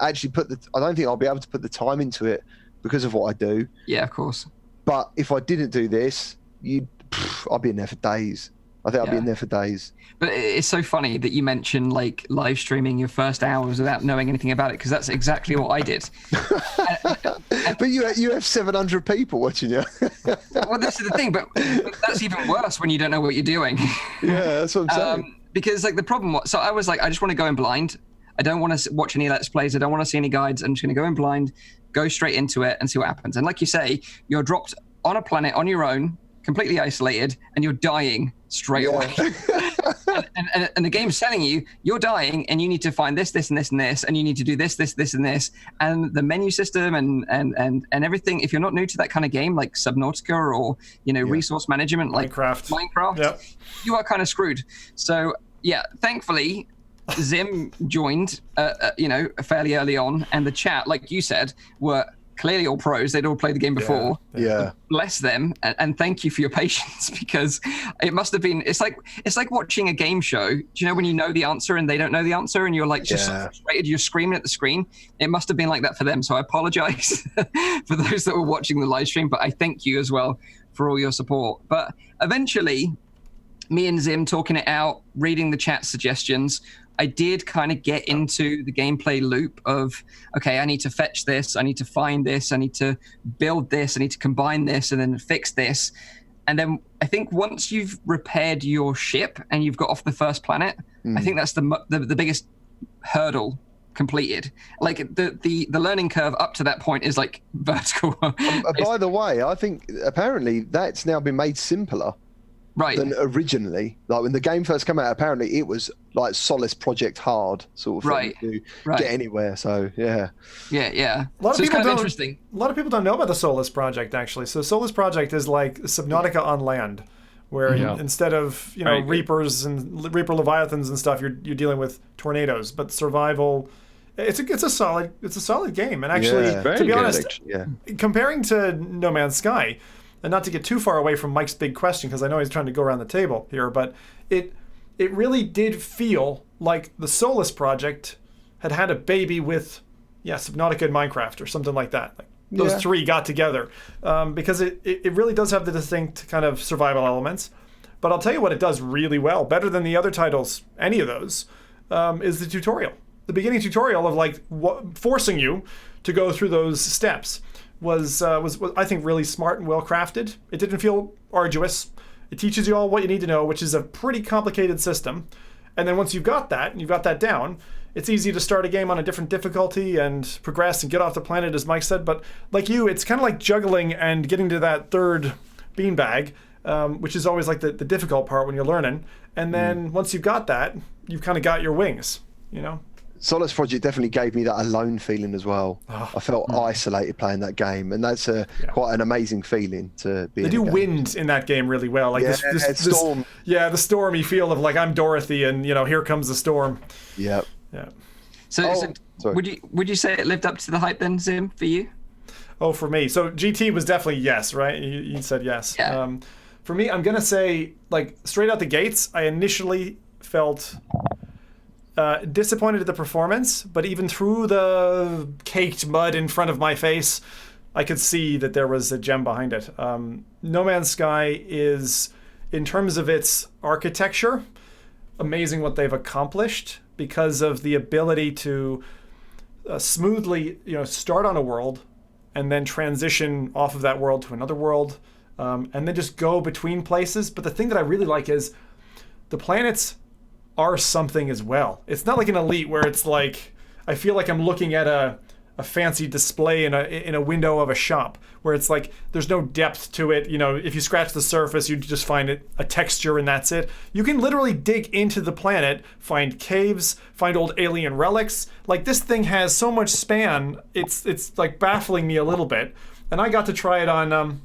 actually I don't think I'll be able to put the time into it because of what I do.
Yeah, of course.
But if I didn't do this, I'd be in there for days. I think I'd be in there for days.
But it's so funny that you mentioned live streaming your first hours without knowing anything about it, because that's exactly what I did.
But you have 700 people watching you.
Well, this is the thing, but that's even worse when you don't know what you're doing.
Yeah, that's what I'm saying.
Because the problem was, so I was I just want to go in blind. I don't want to watch any Let's Plays. I don't want to see any guides. I'm just going to go in blind, go straight into it and see what happens. And like you say, you're dropped on a planet on your own, completely isolated, and you're dying straight away. and the game's telling you you're dying and you need to find this, and this, and this, and you need to do this, and this. And the menu system and everything, if you're not new to that kind of game, like Subnautica or, resource management, like Minecraft, you are kind of screwed. So, thankfully, Zim joined, fairly early on, and the chat, like you said, were clearly all pros. They'd all played the game before.
Yeah.
Bless them, and thank you for your patience, because it must have been. It's like watching a game show. Do you know when you know the answer and they don't know the answer, and you're just so frustrated, you're screaming at the screen? It must have been like that for them. So I apologize for those that were watching the live stream, but I thank you as well for all your support. But eventually, me and Zim talking it out, reading the chat suggestions, I did kind of get into the gameplay loop of, okay, I need to fetch this, I need to find this, I need to build this, I need to combine this, and then fix this. And then I think once you've repaired your ship and you've got off the first planet, I think that's the biggest hurdle completed. The learning curve up to that point is vertical.
By the way, I think apparently that's now been made simpler.
Right.
than originally. Like when the game first came out, apparently it was like Solace Project Hard sort of thing to get anywhere. So yeah.
Yeah.
A lot of
So it's
people
kind of
don't.
interesting.
A lot of people don't know about the Solus Project actually. So Solus Project is like Subnautica on land, where instead of Reapers and Reaper Leviathans and stuff, you're dealing with tornadoes. But survival, it's a solid game. And actually, to be honest, comparing to No Man's Sky, and not to get too far away from Mike's big question, because I know he's trying to go around the table here, but it really did feel like the Solus Project had a baby with Subnautica and Minecraft or something like that. Like those three got together, because it really does have the distinct kind of survival elements. But I'll tell you what it does really well, better than the other titles, any of those, is the tutorial. The beginning tutorial of like forcing you to go through those steps was I think really smart and well crafted. It didn't feel arduous. It teaches you all what you need to know, which is a pretty complicated system. And then once you've got that and you've got that down, it's easy to start a game on a different difficulty and progress and get off the planet, as Mike said. But like you, it's kind of like juggling and getting to that third beanbag, which is always like the difficult part when you're learning. And then once you've got that, you've kind of got your wings,
Solace Project definitely gave me that alone feeling as well. I felt isolated playing that game, and that's quite an amazing feeling to be.
They do wind in that game really well, like this storm. The stormy feel of like I'm Dorothy, and here comes the storm.
Yeah.
So would you say it lived up to the hype then, Zim, for you?
Oh, for me, so GT was definitely yes, right? You said yes.
Yeah.
For me, I'm gonna say like straight out the gates, I initially felt disappointed at the performance, but even through the caked mud in front of my face, I could see that there was a gem behind it. No Man's Sky is, in terms of its architecture, amazing what they've accomplished because of the ability to smoothly, start on a world and then transition off of that world to another world, and then just go between places. But the thing that I really like is the planets are something as well. It's not like an Elite where it's like I feel like I'm looking at a fancy display in a window of a shop where it's like there's no depth to it. If you scratch the surface, you just find it a texture and that's it. You can literally dig into the planet, find caves, find old alien relics. Like this thing has so much span. It's like baffling me a little bit. And I got to try it on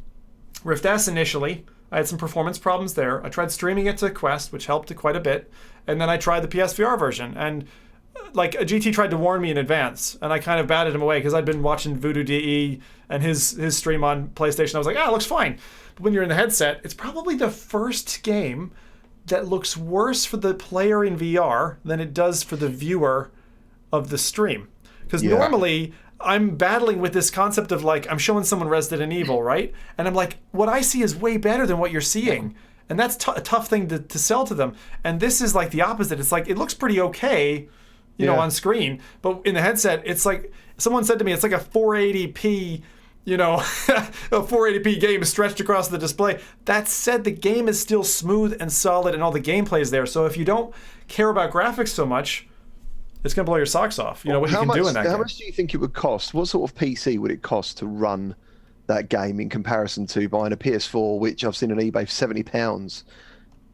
Rift S initially. I had some performance problems there. I tried streaming it to Quest, which helped quite a bit. And then I tried the PSVR version. And like a GT tried to warn me in advance, and I kind of batted him away because I'd been watching Voodoo DE and his stream on PlayStation. I was like, it looks fine. But when you're in the headset, it's probably the first game that looks worse for the player in VR than it does for the viewer of the stream. Because normally I'm battling with this concept of like, I'm showing someone Resident Evil, right? And I'm like, what I see is way better than what you're seeing. And that's a tough thing to sell to them. And this is like the opposite. It's like, it looks pretty okay, on screen. But in the headset, it's like, someone said to me, it's like a 480p, a 480p game stretched across the display. That said, the game is still smooth and solid and all the gameplay is there. So if you don't care about graphics so much, it's going to blow your socks off. What you can do in that game.
How much do you think it would cost? What sort of PC would it cost to run that game in comparison to buying a PS4, which I've seen on eBay for £70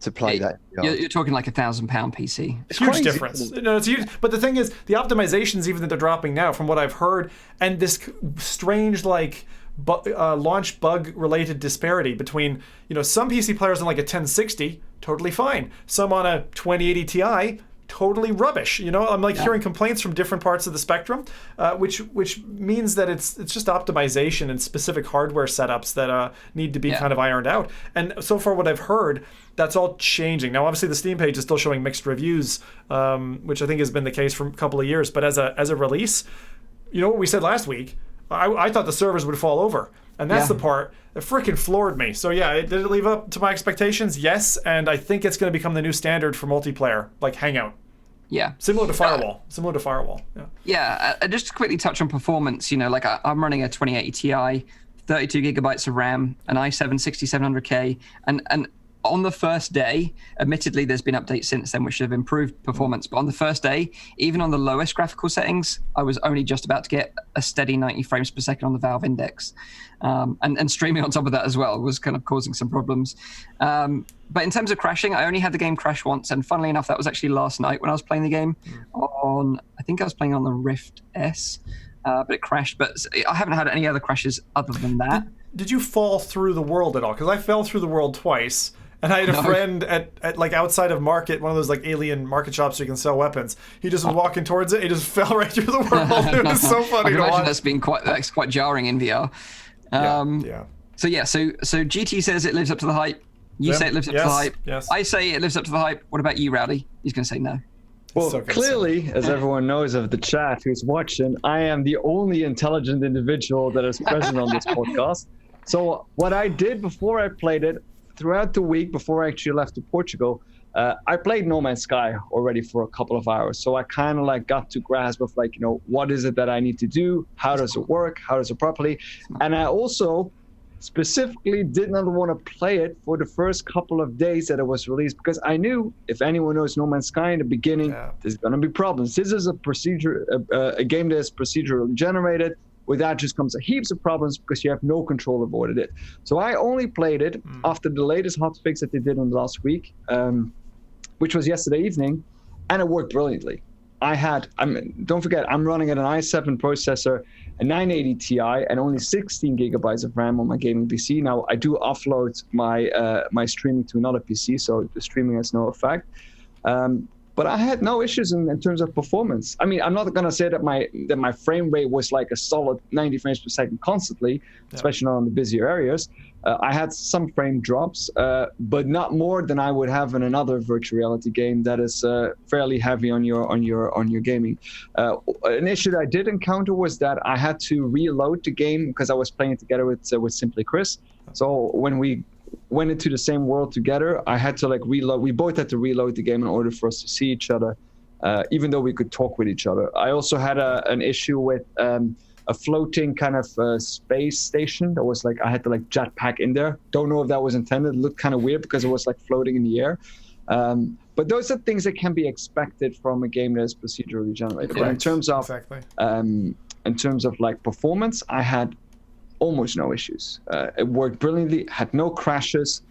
to play that?
You're talking like £1,000 PC.
It's huge difference. No, it's huge. But the thing is, the optimizations even that they're dropping now, from what I've heard, and this strange like launch bug related disparity between some PC players on like a 1060 totally fine, some on a 2080 Ti totally rubbish. I'm like hearing complaints from different parts of the spectrum, which means that it's just optimization and specific hardware setups that need to be kind of ironed out. And so far what I've heard, that's all changing. Now obviously the Steam page is still showing mixed reviews, which I think has been the case for a couple of years, but as a release, what we said last week, I thought the servers would fall over. And that's the part that freaking floored me. So did it live up to my expectations? Yes, and I think it's going to become the new standard for multiplayer, like Hangout.
Yeah.
Similar to Firewall.
Yeah. Just to quickly touch on performance, like I'm running a 2080 Ti, 32 gigabytes of RAM, an i7 6700K, and on the first day, admittedly, there's been updates since then which have improved performance. But on the first day, even on the lowest graphical settings, I was only just about to get a steady 90 frames per second on the Valve Index. And streaming on top of that as well was kind of causing some problems. But in terms of crashing, I only had the game crash once. And funnily enough, that was actually last night when I was playing the game I think I was playing on the Rift S. But it crashed. But I haven't had any other crashes other than that.
Did you fall through the world at all? Because I fell through the world twice, and I had a friend at like outside of market, one of those like alien market shops where you can sell weapons. He just was walking towards it. He just fell right through the world. It was so funny to watch.
That's quite jarring in VR. So GT says it lives up to the hype. You say it lives up to the hype.
Yes.
I say it lives up to the hype. What about you, Rowdy? He's going to say no.
Well, clearly, as everyone knows of the chat who's watching, I am the only intelligent individual that is present on this podcast. So what I did before I played it, throughout the week before I actually left to Portugal, I played No Man's Sky already for a couple of hours. So I kind of like got to grasp of like, what is it that I need to do? How does it work? How does it properly? And I also specifically did not want to play it for the first couple of days that it was released, because I knew if anyone knows No Man's Sky in the beginning, there's going to be problems. This is a game that is procedurally generated. With that just comes heaps of problems because you have no control of what it is. So I only played it after the latest hotfix that they did in the last week, which was yesterday evening, and it worked brilliantly. Don't forget, I'm running at an i7 processor, a 980 Ti, and only 16 gigabytes of RAM on my gaming PC. Now, I do offload my streaming to another PC, so the streaming has no effect. But I had no issues in terms of performance. I mean, I'm not going to say that my frame rate was like a solid 90 frames per second constantly, especially not in the busier areas. I had some frame drops, but not more than I would have in another virtual reality game that is fairly heavy on your gaming. An issue that I did encounter was that I had to reload the game because I was playing together with Simply Chris. So when we went into the same world together, I had to like reload. We both had to reload the game in order for us to see each other, even though we could talk with each other. I also had an issue with a floating kind of space station that was like, I had to like jetpack in there. Don't know if that was intended. It looked kind of weird because it was like floating in the air. But those are things that can be expected from a game that is procedurally generated. But in terms of like performance, I had almost no issues. It worked brilliantly, had no crashes,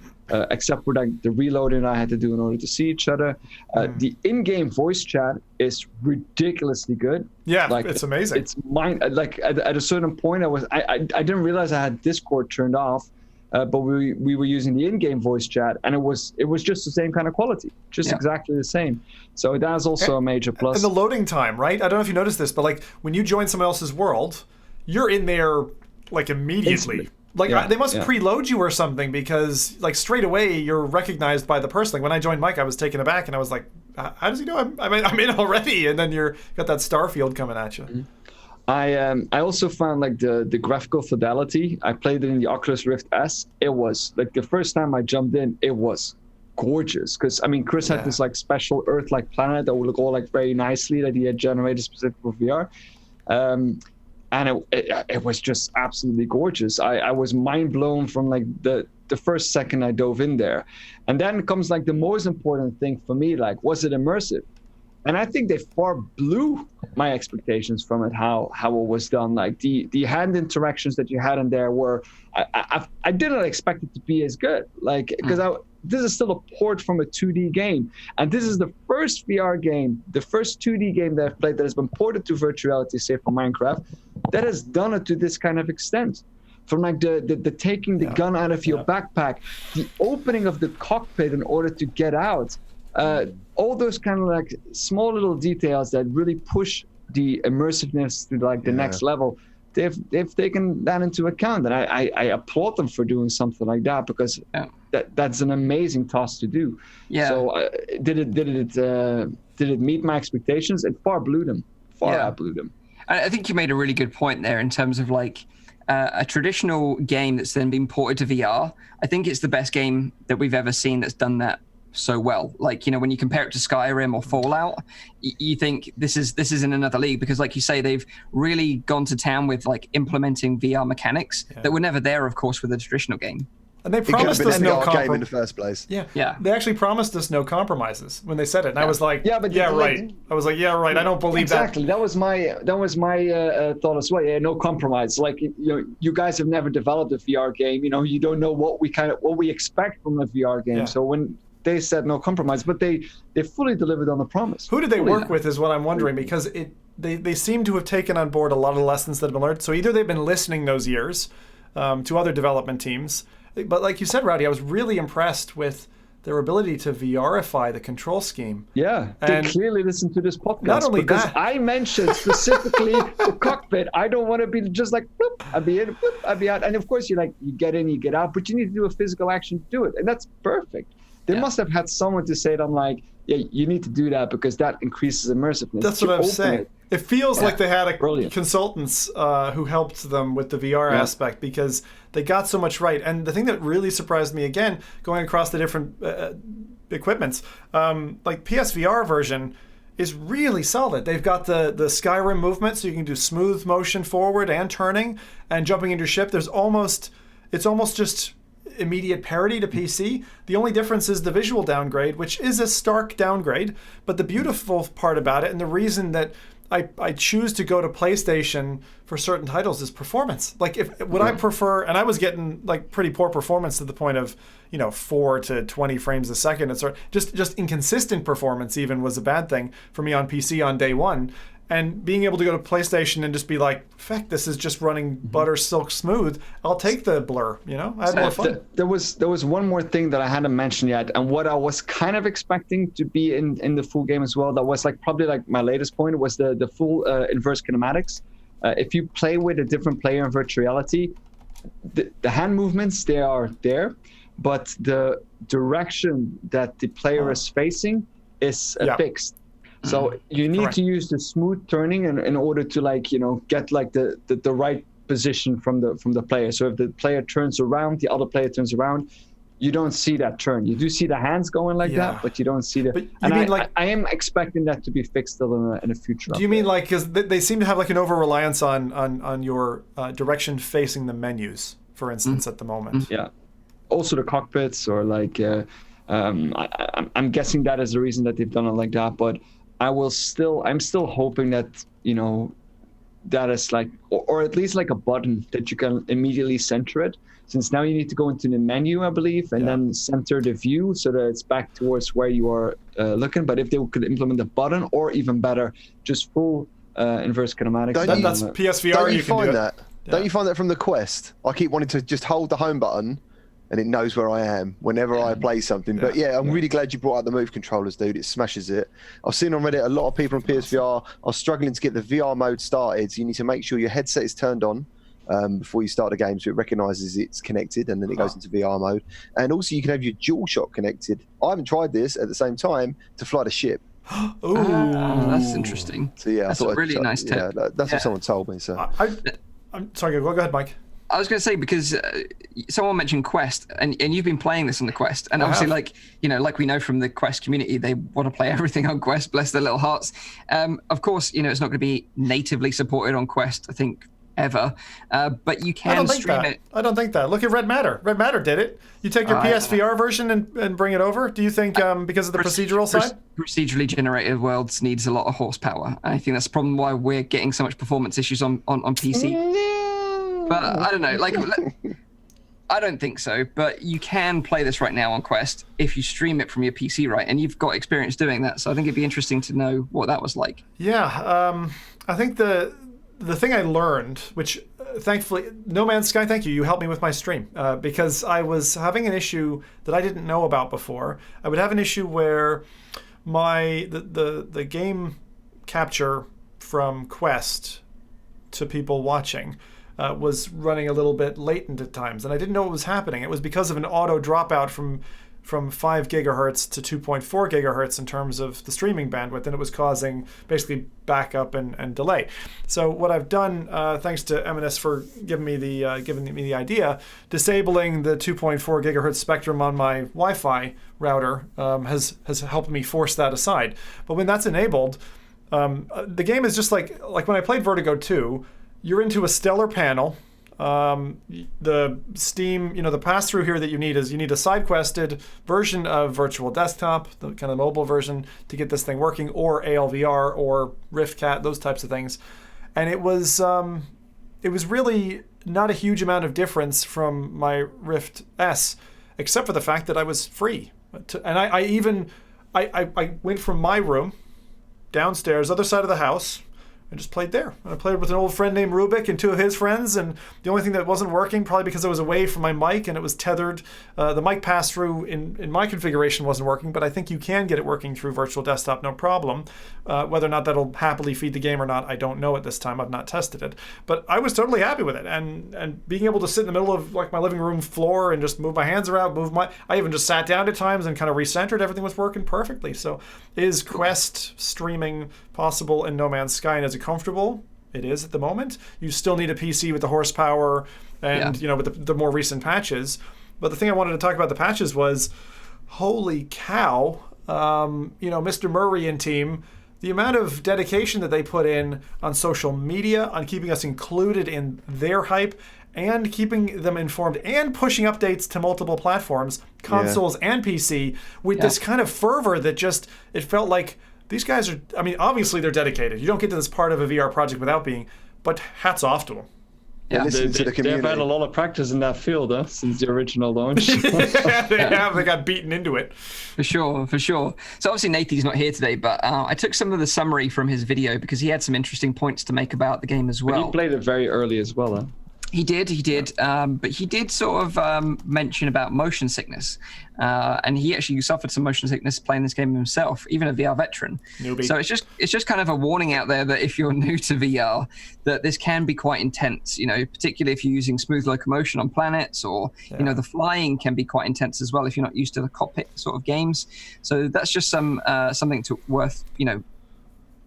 except for like the reloading I had to do in order to see each other. The in-game voice chat is ridiculously good.
Yeah,
like,
it's amazing.
It's like at a certain point, I didn't realize I had Discord turned off, but we were using the in-game voice chat, and it was just the same kind of quality, exactly the same. So that is also a major plus.
And the loading time, right? I don't know if you noticed this, but like when you join someone else's world, you're in there like immediately.
Instantly.
Like they must preload you or something, because like straight away you're recognized by the person. Like when I joined Mike, I was taken aback and I was like, how does he know I'm in already? And then you're got that star field coming at you.
Mm-hmm. I also found like the graphical fidelity. I played it in the Oculus Rift S. It was like the first time I jumped in, it was gorgeous, because I mean Chris had this like special Earth-like planet that would look all like very nicely that he had generated specifically for VR. And it was just absolutely gorgeous. I was mind blown from like the first second I dove in there. And then comes like the most important thing for me, like, was it immersive? And I think they far blew my expectations from it, how it was done. Like the hand interactions that you had in there were, I didn't expect it to be as good. Like, because this is still a port from a 2D game. And this is the first VR game, the first 2D game that I've played that has been ported to virtual reality, say for Minecraft, that has done it to this kind of extent. From like the taking the gun out of your backpack, the opening of the cockpit in order to get out, all those kind of like small little details that really push the immersiveness to like the next level. They've taken that into account, and I applaud them for doing something like that, because that's an amazing task to do. Yeah. So did it meet my expectations? It far blew them. Outblew them.
I think you made a really good point there in terms of like a traditional game that's then been ported to VR. I think it's the best game that we've ever seen that's done that so well. Like, when you compare it to Skyrim or Fallout, you think this is in another league, because like you say, they've really gone to town with like implementing VR mechanics that were never there, of course, with a traditional game.
And they
It could have
promised
been
us
an
no
VR game in the
compromise.
first place.
Yeah.
They actually promised us no compromises when they said it. And I was like,
Yeah, but
right. I was like, yeah, right. I don't believe
exactly. That was my thought as well. Yeah, no compromise. Like you guys have never developed a VR game. You don't know what we expect from a VR game.
Yeah.
So when they said no compromise, but they fully delivered on the promise.
Who did they work with is what I'm wondering, because they seem to have taken on board a lot of the lessons that have been learned. So either they've been listening those years to other development teams, but like you said, Rowdy, I was really impressed with their ability to VRify the control scheme.
Yeah,
And
they clearly listen to this podcast.
not only
because
that-
I mentioned specifically the cockpit. I don't want to be just like, bloop, I'll be in, bloop, I'll be out. And of course, you get in, you get out, but you need to do a physical action to do it. And that's perfect. They must have had someone to say it. I'm like, yeah, you need to do that because that increases immersiveness.
That's what I was saying. It feels like they had
Brilliant.
consultants who helped them with the VR aspect, because they got so much right. And the thing that really surprised me, again, going across the different equipments, like PSVR version is really solid. They've got the Skyrim movement, so you can do smooth motion forward and turning and jumping into your ship. It's almost just immediate parity to PC. The only difference is the visual downgrade, which is a stark downgrade. But the beautiful part about it, and the reason that I choose to go to PlayStation for certain titles, is performance. Like, I prefer, and I was getting like pretty poor performance to the point of 4 to 20 frames a second. It's just inconsistent performance even was a bad thing for me on PC on day one. And being able to go to PlayStation and just be like, "Feck, this is just running butter silk smooth. I'll take the blur." I had more fun.
There was one more thing that I hadn't mentioned yet, and what I was kind of expecting to be in the full game as well. That was probably my latest point, was the full inverse kinematics. If you play with a different player in virtual reality, the hand movements, they are there, but the direction that the player is facing is fixed. So you need to use the smooth turning in order to get the right position from the player. So if the player turns around, the other player turns around, you don't see that turn. You do see the hands going that, but you don't see the.
But
I am expecting that to be fixed still in a future.
Do you mean because they seem to have an over reliance on your direction facing the menus, for instance, at the moment?
Yeah. Also the cockpits, or I'm guessing that is the reason that they've done it like that, but. I'm still hoping that that is or at least a button that you can immediately center it, since now you need to go into the menu, I believe, and then center the view so that it's back towards where you are looking. But if they could implement a button, or even better, just full inverse kinematics.
That's PSVR.
Don't you
can
find
do
that?
Yeah.
Don't you find that from the Quest? I keep wanting to just hold the home button, and it knows where I am whenever I play something. But I'm really glad you brought out the Move controllers, dude. It smashes it. I've seen on Reddit a lot of people on PSVR are struggling to get the VR mode started. So you need to make sure your headset is turned on before you start the game, so it recognizes it's connected, and then it goes into VR mode. And also you can have your DualShock connected. I haven't tried this at the same time to fly the ship.
Ooh, that's interesting.
So I
that's
thought
a really nice tip.
Yeah, that's what someone told me. So
I'm sorry. Go ahead, Mike.
I was going to say, because someone mentioned Quest, and you've been playing this on the Quest, and obviously, like we know from the Quest community, they want to play everything on Quest. Bless their little hearts. Of course, it's not going to be natively supported on Quest, I think, ever. But you can stream it.
I don't think that. Look at Red Matter. Red Matter did it. You take your PSVR version and bring it over. Do you think because of the procedural side?
Procedurally generated worlds needs a lot of horsepower. I think that's the problem why we're getting so much performance issues on PC. But I don't know, I don't think so, but you can play this right now on Quest if you stream it from your PC, right? And you've got experience doing that, so I think it'd be interesting to know what that was like.
Yeah, I think the thing I learned, which thankfully, No Man's Sky, thank you, you helped me with my stream, because I was having an issue that I didn't know about before. I would have an issue where the game capture from Quest to people watching was running a little bit latent at times, and I didn't know what was happening. It was because of an auto dropout from 5 gigahertz to 2.4 gigahertz in terms of the streaming bandwidth, and it was causing basically backup and delay. So what I've done, thanks to M&S for giving me the idea, disabling the 2.4 gigahertz spectrum on my Wi-Fi router has helped me force that aside. But when that's enabled, the game is just like when I played Vertigo 2. You're into a stellar panel, the Steam, the pass-through here that you need a side-quested version of Virtual Desktop, the kind of mobile version, to get this thing working, or ALVR or RiftCat, those types of things. And it was really not a huge amount of difference from my Rift S, except for the fact that I was free. And I went from my room downstairs, other side of the house, and just played there. And I played with an old friend named Rubik and two of his friends, and the only thing that wasn't working, probably because I was away from my mic and it was tethered, the mic pass-through in my configuration wasn't working, but I think you can get it working through Virtual Desktop, no problem. Whether or not that'll happily feed the game or not, I don't know at this time. I've not tested it. But I was totally happy with it, and being able to sit in the middle of like my living room floor and just move my hands around, I even just sat down at times and kind of recentered, everything was working perfectly. So is Quest streaming possible in No Man's Sky, and is it comfortable? It is at the moment. You still need a PC with the horsepower and with the more recent patches. But the thing I wanted to talk about the patches was, holy cow, Mr. Murray and team, the amount of dedication that they put in on social media, on keeping us included in their hype, and keeping them informed, and pushing updates to multiple platforms, consoles and PC, with this kind of fervor that just, it felt like these guys are, obviously they're dedicated. You don't get to this part of a VR project without being, but hats off to them.
Yeah, to the community.
They've had a lot of practice in that field since the original launch.
Yeah, they have. They got beaten into it.
For sure. So obviously Nathan's not here today, but I took some of the summary from his video because he had some interesting points to make about the game as well.
But he played it very early as well, huh?
He did. But he did sort of mention about motion sickness. And he actually suffered some motion sickness playing this game himself, even a VR veteran.
Newbie.
So it's just kind of a warning out there that if you're new to VR, that this can be quite intense, particularly if you're using smooth locomotion on planets, or, the flying can be quite intense as well if you're not used to the cockpit sort of games. So that's just something worth,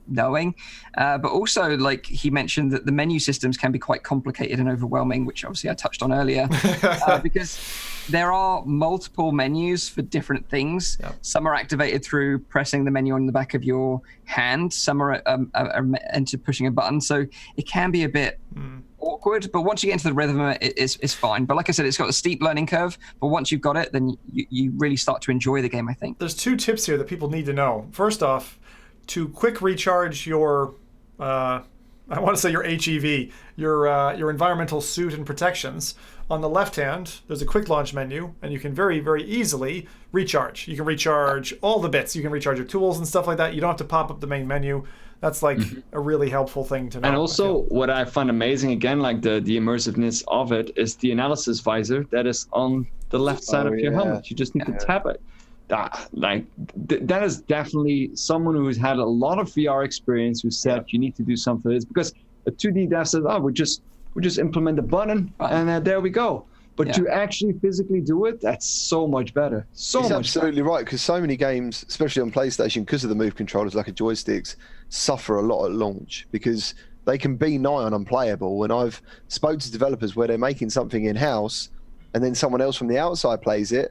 knowing, but also, like he mentioned, that the menu systems can be quite complicated and overwhelming, which obviously I touched on earlier, because there are multiple menus for different things. Some are activated through pressing the menu on the back of your hand, some are into pushing a button, so it can be a bit awkward, but once you get into the rhythm of it, it's fine. But like I said, it's got a steep learning curve, but once you've got it, then you really start to enjoy the game, I think.
There's two tips here that people need to know. First off, to quick recharge your, I want to say your HEV, your environmental suit and protections. On the left hand, there's a quick launch menu, and you can very, very easily recharge. You can recharge all the bits. You can recharge your tools and stuff like that. You don't have to pop up the main menu. That's like a really helpful thing to know.
And also, what I find amazing, again, like the immersiveness of it, is the analysis visor that is on the left side of your helmet. You just need to tap it. That is definitely someone who's had a lot of VR experience who said you need to do something like this, because a 2D dev says, we just implement the button and there we go. But to actually physically do it, that's so much better. It's
absolutely right, because so many games, especially on PlayStation, because of the move controllers like a joysticks, suffer a lot at launch because they can be nigh on unplayable. And I've spoke to developers where they're making something in-house and then someone else from the outside plays it.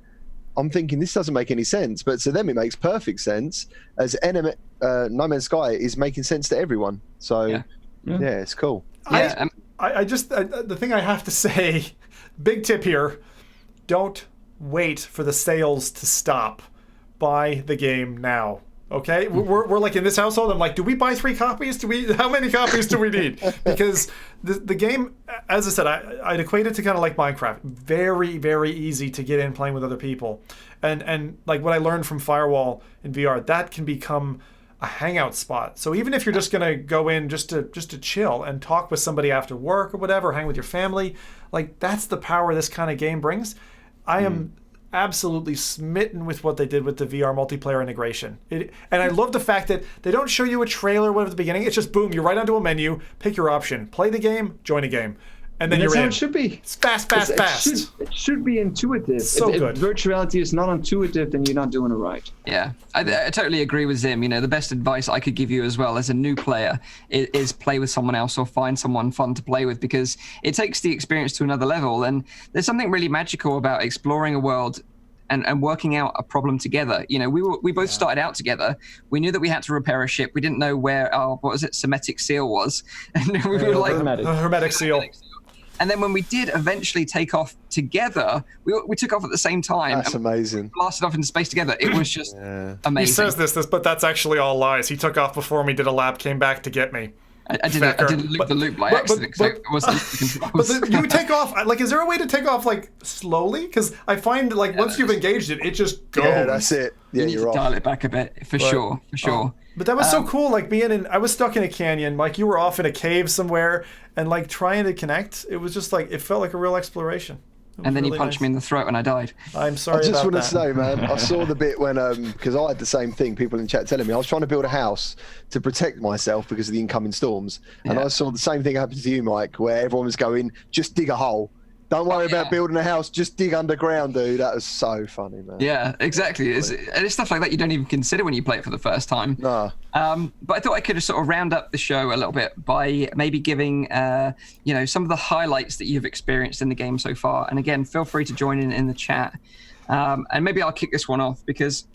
I'm thinking this doesn't make any sense, but to them it makes perfect sense, as No Man's Sky is making sense to everyone. So it's cool.
I just the thing I have to say, big tip here, don't wait for the sales to stop. Buy the game now. Okay, we're like in this household. I'm like, do we buy 3 copies? How many copies do we need? Because the game, as I said, I'd equate it to kind of like Minecraft. Very, very easy to get in playing with other people, and like what I learned from Firewall in VR, that can become a hangout spot. So even if you're just gonna go in just to chill and talk with somebody after work or whatever, hang with your family, like that's the power this kind of game brings. I am absolutely smitten with what they did with the VR multiplayer integration. And I love the fact that they don't show you a trailer or whatever at the beginning. It's just boom, you're right onto a menu, pick your option, play the game, join a game. And then you're in.
That's how it should be.
It's fast.
It should be intuitive.
So
if
good.
Virtual reality is not intuitive, then you're not doing it right.
Yeah, I totally agree with Zim. The best advice I could give you as well as a new player is play with someone else or find someone fun to play with, because it takes the experience to another level. And there's something really magical about exploring a world and working out a problem together. We both started out together. We knew that we had to repair a ship. We didn't know where our, Semitic seal was. And we were like...
Hermetic seal.
And then when we did eventually take off together, we took off at the same time.
That's amazing.
Blasted off into space together. It was just amazing.
He says this, but that's actually all lies. He took off before me, did a lap, came back to get me.
I didn't loop the loop by accident because I wasn't.
But you take off. Like, is there a way to take off like slowly? Because I find like once you've engaged it, it just goes.
Yeah, that's it. Yeah,
you need to dial it back a bit for sure.
But that was so cool. Like I was stuck in a canyon. Like you were off in a cave somewhere, and like trying to connect. It was just like it felt like a real exploration.
And then you punched me in the throat when I died.
I'm sorry.
I just
want
to say, man, I saw the bit when because I had the same thing. People in chat telling me I was trying to build a house to protect myself because of the incoming storms, and I saw the same thing happen to you, Mike, where everyone was going, "Just dig a hole. Don't worry about building a house. Just dig underground, dude." That was so funny, man.
Yeah, exactly. It's stuff like that you don't even consider when you play it for the first time.
No.
But I thought I could sort of round up the show a little bit by maybe giving, some of the highlights that you've experienced in the game so far. And again, feel free to join in the chat. And maybe I'll kick this one off because,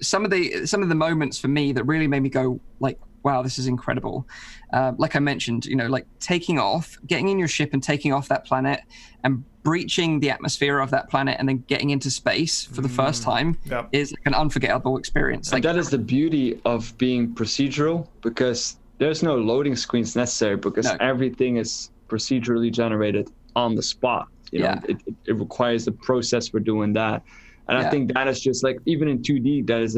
some of the moments for me that really made me go like, wow, this is incredible. Like I mentioned, like taking off, getting in your ship and taking off that planet and breaching the atmosphere of that planet and then getting into space for the first time is like an unforgettable experience.
And that is the beauty of being procedural, because there's no loading screens necessary, because everything is procedurally generated on the spot. It requires the process for doing that. And I think that is just like, even in 2D, that is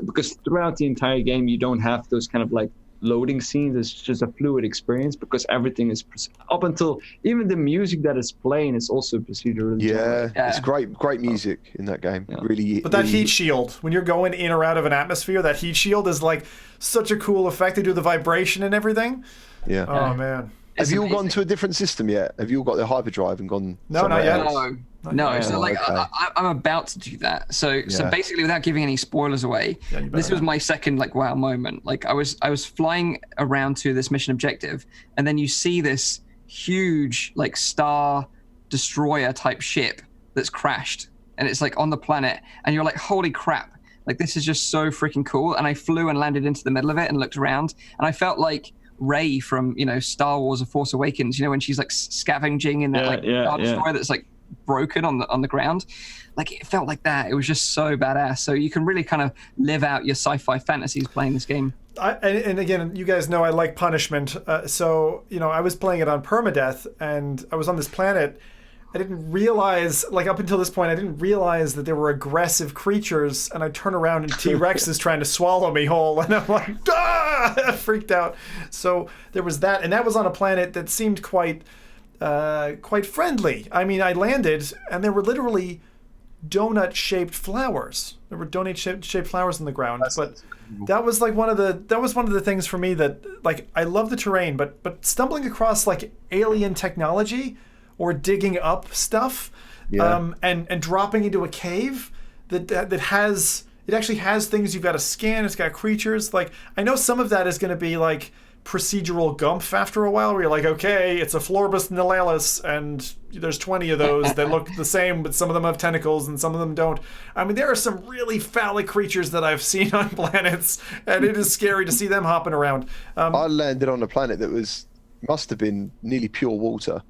because throughout the entire game, you don't have those kind of like loading scenes. It's just a fluid experience because everything is up until even the music that is playing is also procedurally generated.
It's great music in that game. Really.
But that heat shield, when you're going in or out of an atmosphere, that heat shield is like such a cool effect. They do the vibration and everything.
Yeah.
Oh man.
Have you all gone to a different system yet? Have you all got the hyperdrive and gone?
No, not yet.
No. So like, I'm about to do that. So basically, without giving any spoilers away, this was my second like wow moment. Like I was flying around to this mission objective, and then you see this huge like star destroyer type ship that's crashed, and it's like on the planet, and you're like, holy crap! Like this is just so freaking cool. And I flew and landed into the middle of it and looked around, and I felt like Rey from Star Wars: A Force Awakens, when she's like scavenging in that Star Destroyer that's like broken on the ground. Like it felt like that. It was just so badass. So you can really kind of live out your sci-fi fantasies playing this game.
And again, you guys know I like punishment. So I was playing it on permadeath, and I was on this planet. I didn't realize, like up until this point, I didn't realize that there were aggressive creatures, and I turn around and T-Rex is trying to swallow me whole, and I'm like, I freaked out. So there was that, and that was on a planet that seemed quite friendly. I mean, I landed, and there were literally donut-shaped flowers. There were donut-shaped flowers on the ground, but that was like one of the things for me that, like, I love the terrain, but stumbling across like alien technology or digging up stuff, and dropping into a cave that actually has things you've got to scan. It's got creatures. Like I know some of that is going to be like procedural gumph after a while, where you're like, okay, it's a Florbus nilalis, and there's 20 of those that look the same, but some of them have tentacles and some of them don't. I mean, there are some really phallic creatures that I've seen on planets, and it is scary to see them hopping around.
I landed on a planet that must have been nearly pure water.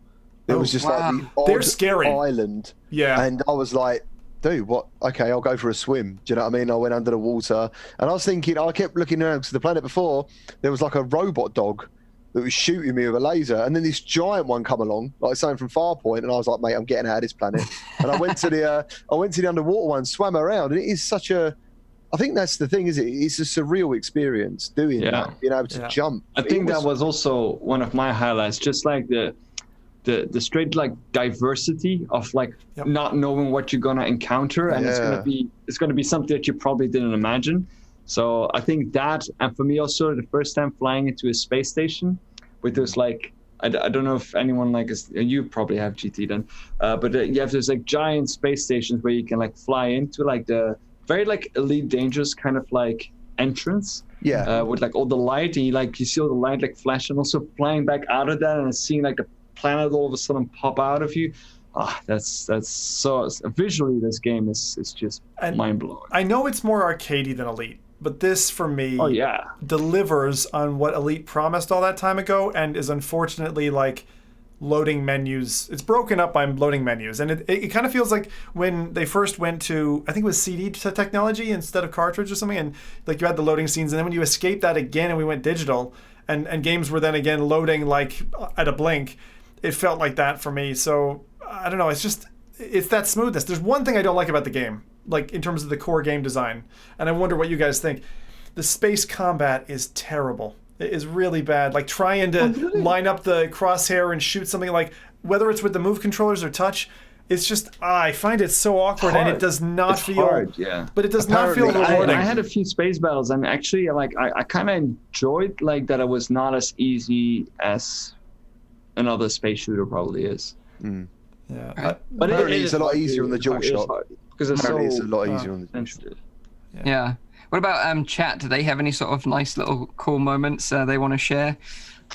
It was just like the
They're scary.
island.
Yeah.
And I was like, dude, what? Okay, I'll go for a swim. Do you know what I mean? I went under the water, and I was thinking, I kept looking around because the planet before, there was like a robot dog that was shooting me with a laser, and then this giant one come along, like something from Farpoint, and I was like, mate, I'm getting out of this planet. And I went to the underwater one, swam around, and it is such a, I think that's the thing, is it's a surreal experience doing that, being able to jump.
I think that was also one of my highlights, just like the straight like diversity of like not knowing what you're gonna encounter, and it's gonna be something that you probably didn't imagine. So I think that, and for me also, the first time flying into a space station with those like, I don't know if anyone like you probably have GT then, but you have those like giant space stations where you can like fly into like the very like Elite Dangerous kind of like entrance. With like all the light, and you see all the light like flash, and also flying back out of that and seeing like the planet all of a sudden pop out of you. That's so visually, this game is just mind-blowing.
I know it's more arcadey than Elite, but this for me delivers on what Elite promised all that time ago, and is unfortunately like loading menus. It's broken up by loading menus, and it kind of feels like when they first went to, I think it was CD technology instead of cartridge or something, and like you had the loading scenes, and then when you escaped that again and we went digital, and games were then again loading like at a blink, it felt like that for me. So I don't know, it's that smoothness. There's one thing I don't like about the game, like in terms of the core game design, and I wonder what you guys think. The space combat is terrible. It is really bad. Like trying to line up the crosshair and shoot something, like whether it's with the move controllers or touch, it's just I find it so awkward, and it does not feel hard. Yeah, but it does not feel rewarding.
I had a few space battles, and actually, like I kind of enjoyed like that. It was not as easy as another space shooter probably is.
Mm.
Yeah,
but it's a lot easier on the DualShock because it's a lot easier on the DualShock.
Yeah. What about chat? Do they have any sort of nice little cool moments they want to share?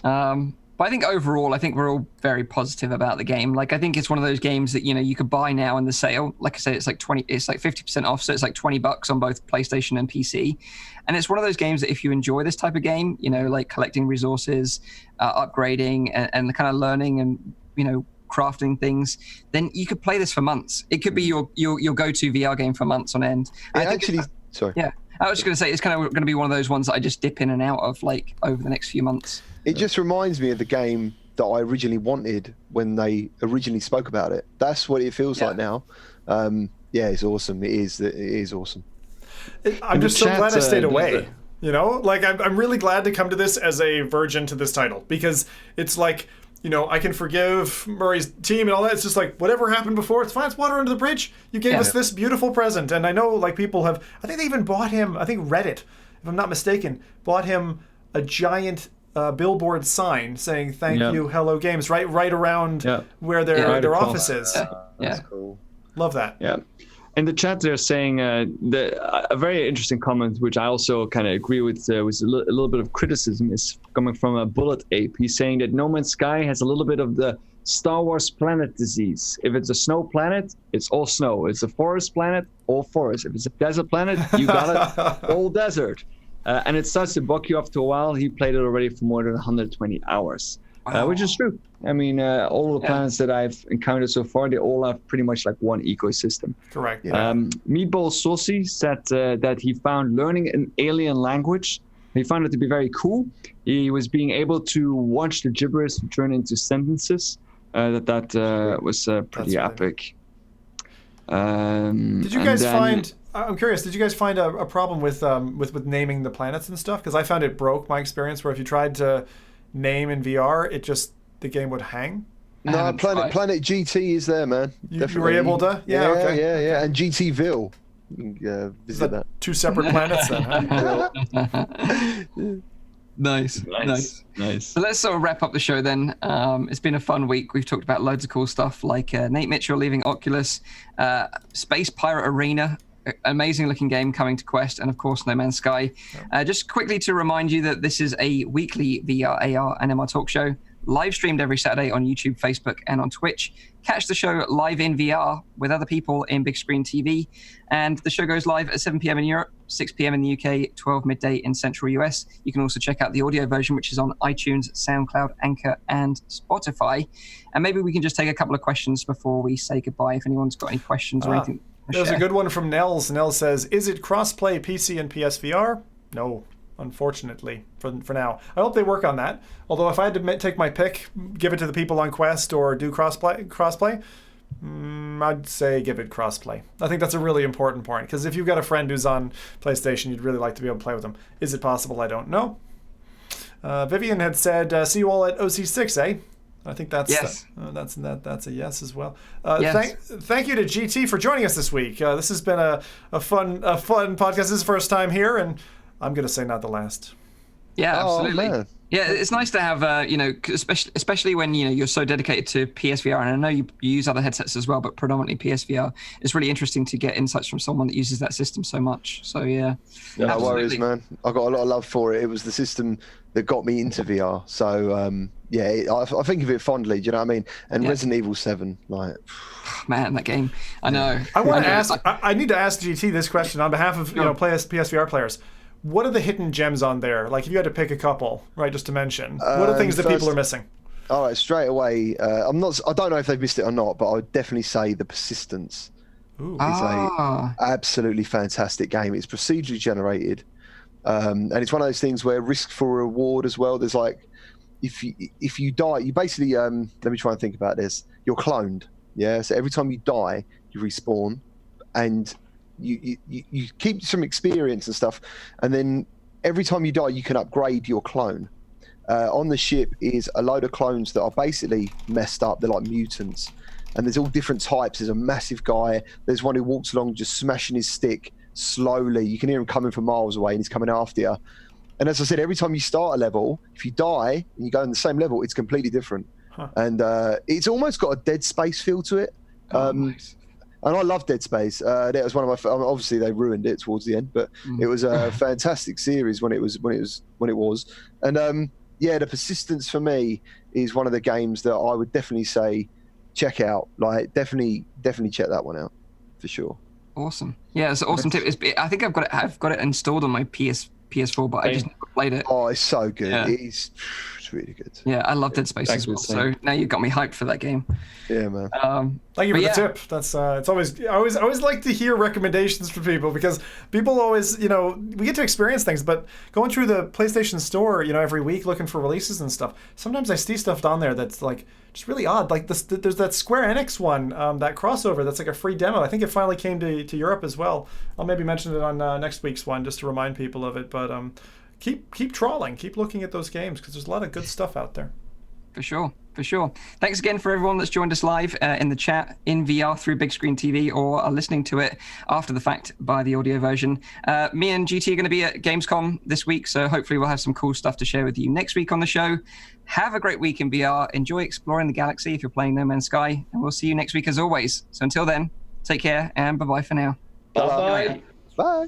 But I think overall, I think we're all very positive about the game. Like, I think it's one of those games that, you could buy now in the sale. Like I said, it's like 50% off. So it's like $20 on both PlayStation and PC. And it's one of those games that if you enjoy this type of game, like collecting resources, upgrading and the kind of learning and, crafting things, then you could play this for months. It could be your go-to VR game for months on end.
Sorry.
Yeah. I was just going to say, it's kind of going to be one of those ones that I just dip in and out of, like, over the next few months.
It just reminds me of the game that I originally wanted when they originally spoke about it. That's what it feels like now. It's awesome. It is awesome.
I'm just so glad I stayed away. Like, I'm really glad to come to this as a virgin to this title, because it's like, I can forgive Murray's team and all that. It's just like, whatever happened before, it's fine. It's water under the bridge. You gave us this beautiful present. And I know, like, people have, I think they even bought him, I think Reddit, if I'm not mistaken, bought him a giant billboard sign saying, thank you, Hello Games, right around where their office is.
That's cool.
Love that.
Yeah. In the chat, they're saying a very interesting comment, which I also kind of agree with. Was a little bit of criticism is coming from a Bullet Ape. He's saying that No Man's Sky has a little bit of the Star Wars planet disease. If it's a snow planet, it's all snow. It's a forest planet, all forest. If it's a desert planet, you got it, all desert. And it starts to buck you after a while. He played it already for more than 120 hours. Which is true. I mean, all the planets that I've encountered so far, they all have pretty much like one ecosystem.
Correct.
Yeah. Meatball Saucy said that he found learning an alien language. He found it to be very cool. He was being able to watch the gibberish turn into sentences. That was pretty epic.
Did you guys find? I'm curious. Did you guys find a problem with naming the planets and stuff? Because I found it broke my experience. Where if you tried to name in VR, the game would hang.
No, Planet GT is there, man.
You were able to?
Yeah, and GTville. Visit that.
Two separate planets then, huh?
Nice. So let's sort of wrap up the show then. It's been a fun week. We've talked about loads of cool stuff, like Nate Mitchell leaving Oculus, Space Pirate Arena, amazing looking game coming to Quest, and of course No Man's Sky. Just quickly to remind you that this is a weekly VR, AR, and MR talk show, live streamed every Saturday on YouTube, Facebook, and on Twitch. Catch the show live in VR with other people in big screen TV, and the show goes live at 7 p.m. in Europe, 6 p.m. in the UK, 12 midday in Central US. You can also check out the audio version, which is on iTunes, SoundCloud, Anchor, and Spotify. And maybe we can just take a couple of questions before we say goodbye, if anyone's got any questions or anything.
There's a good one from Nels. Nels says, is it cross-play PC and PSVR? No, unfortunately, for now. I hope they work on that. Although if I had to take my pick, give it to the people on Quest or do crossplay, I'd say give it crossplay. I think that's a really important point, because if you've got a friend who's on PlayStation, you'd really like to be able to play with them. Is it possible? I don't know. Vivian had said, see you all at OC6, eh? I think that's
yes.
That's a yes as well.
Yes.
Thank you to GT for joining us this week. This has been a fun podcast. This is the first time here, and I'm going to say not the last.
Yeah, absolutely.
Man.
Yeah, it's nice to have, especially when, you're so dedicated to PSVR, and I know you use other headsets as well, but predominantly PSVR. It's really interesting to get insights from someone that uses that system so much. So, yeah.
No worries, man. I got a lot of love for it. It was the system that got me into VR. So, I think of it fondly, do you know what I mean? And Resident Evil 7, like...
Man, that game. I know.
I need to ask GT this question on behalf of, PSVR players. What are the hidden gems on there? Like, if you had to pick a couple, right, just to mention, what are things that people are missing?
All right, straight away. I don't know if they've missed it or not, but I would definitely say The Persistence.
Ooh.
It's a absolutely fantastic game. It's procedurally generated, and it's one of those things where risk for reward as well. There's like, if you die, you basically let me try and think about this. You're cloned, yeah. So every time you die, you respawn, and you keep some experience and stuff, and then every time you die, you can upgrade your clone. On the ship is a load of clones that are basically messed up. They're like mutants. And there's all different types. There's a massive guy. There's one who walks along just smashing his stick slowly. You can hear him coming from miles away, and he's coming after you. And as I said, every time you start a level, if you die and you go in the same level, it's completely different.
Huh.
And it's almost got a Dead Space feel to it.
Nice.
And I love Dead Space. That was one of my. Obviously, they ruined it towards the end, but it was a fantastic series when it was. And yeah, The Persistence for me is one of the games that I would definitely say check out. Like, definitely check that one out for sure.
Awesome. Yeah, it's an awesome tip. I think I've got it installed on my PS4, but I just never played it.
Oh, it's so good.
Yeah.
It's really good.
Yeah, I love Dead Space as well. So now you've got me hyped for that game.
Yeah, man.
Thank you for the tip. That's it's always I always like to hear recommendations from people, because people always, we get to experience things, but going through the PlayStation Store, every week looking for releases and stuff, sometimes I see stuff down there that's like just really odd. Like there's that Square Enix one, that crossover that's like a free demo. I think it finally came to Europe as well. I'll maybe mention it on next week's one just to remind people of it. But keep trawling, keep looking at those games, because there's a lot of good stuff out there.
For sure. Thanks again for everyone that's joined us live in the chat, in VR through big screen TV, or are listening to it after the fact by the audio version. Me and GT are going to be at Gamescom this week, so hopefully we'll have some cool stuff to share with you next week on the show. Have a great week in VR. Enjoy exploring the galaxy if you're playing No Man's Sky, and we'll see you next week as always. So until then, take care and bye-bye for now.
Bye-bye.
Bye.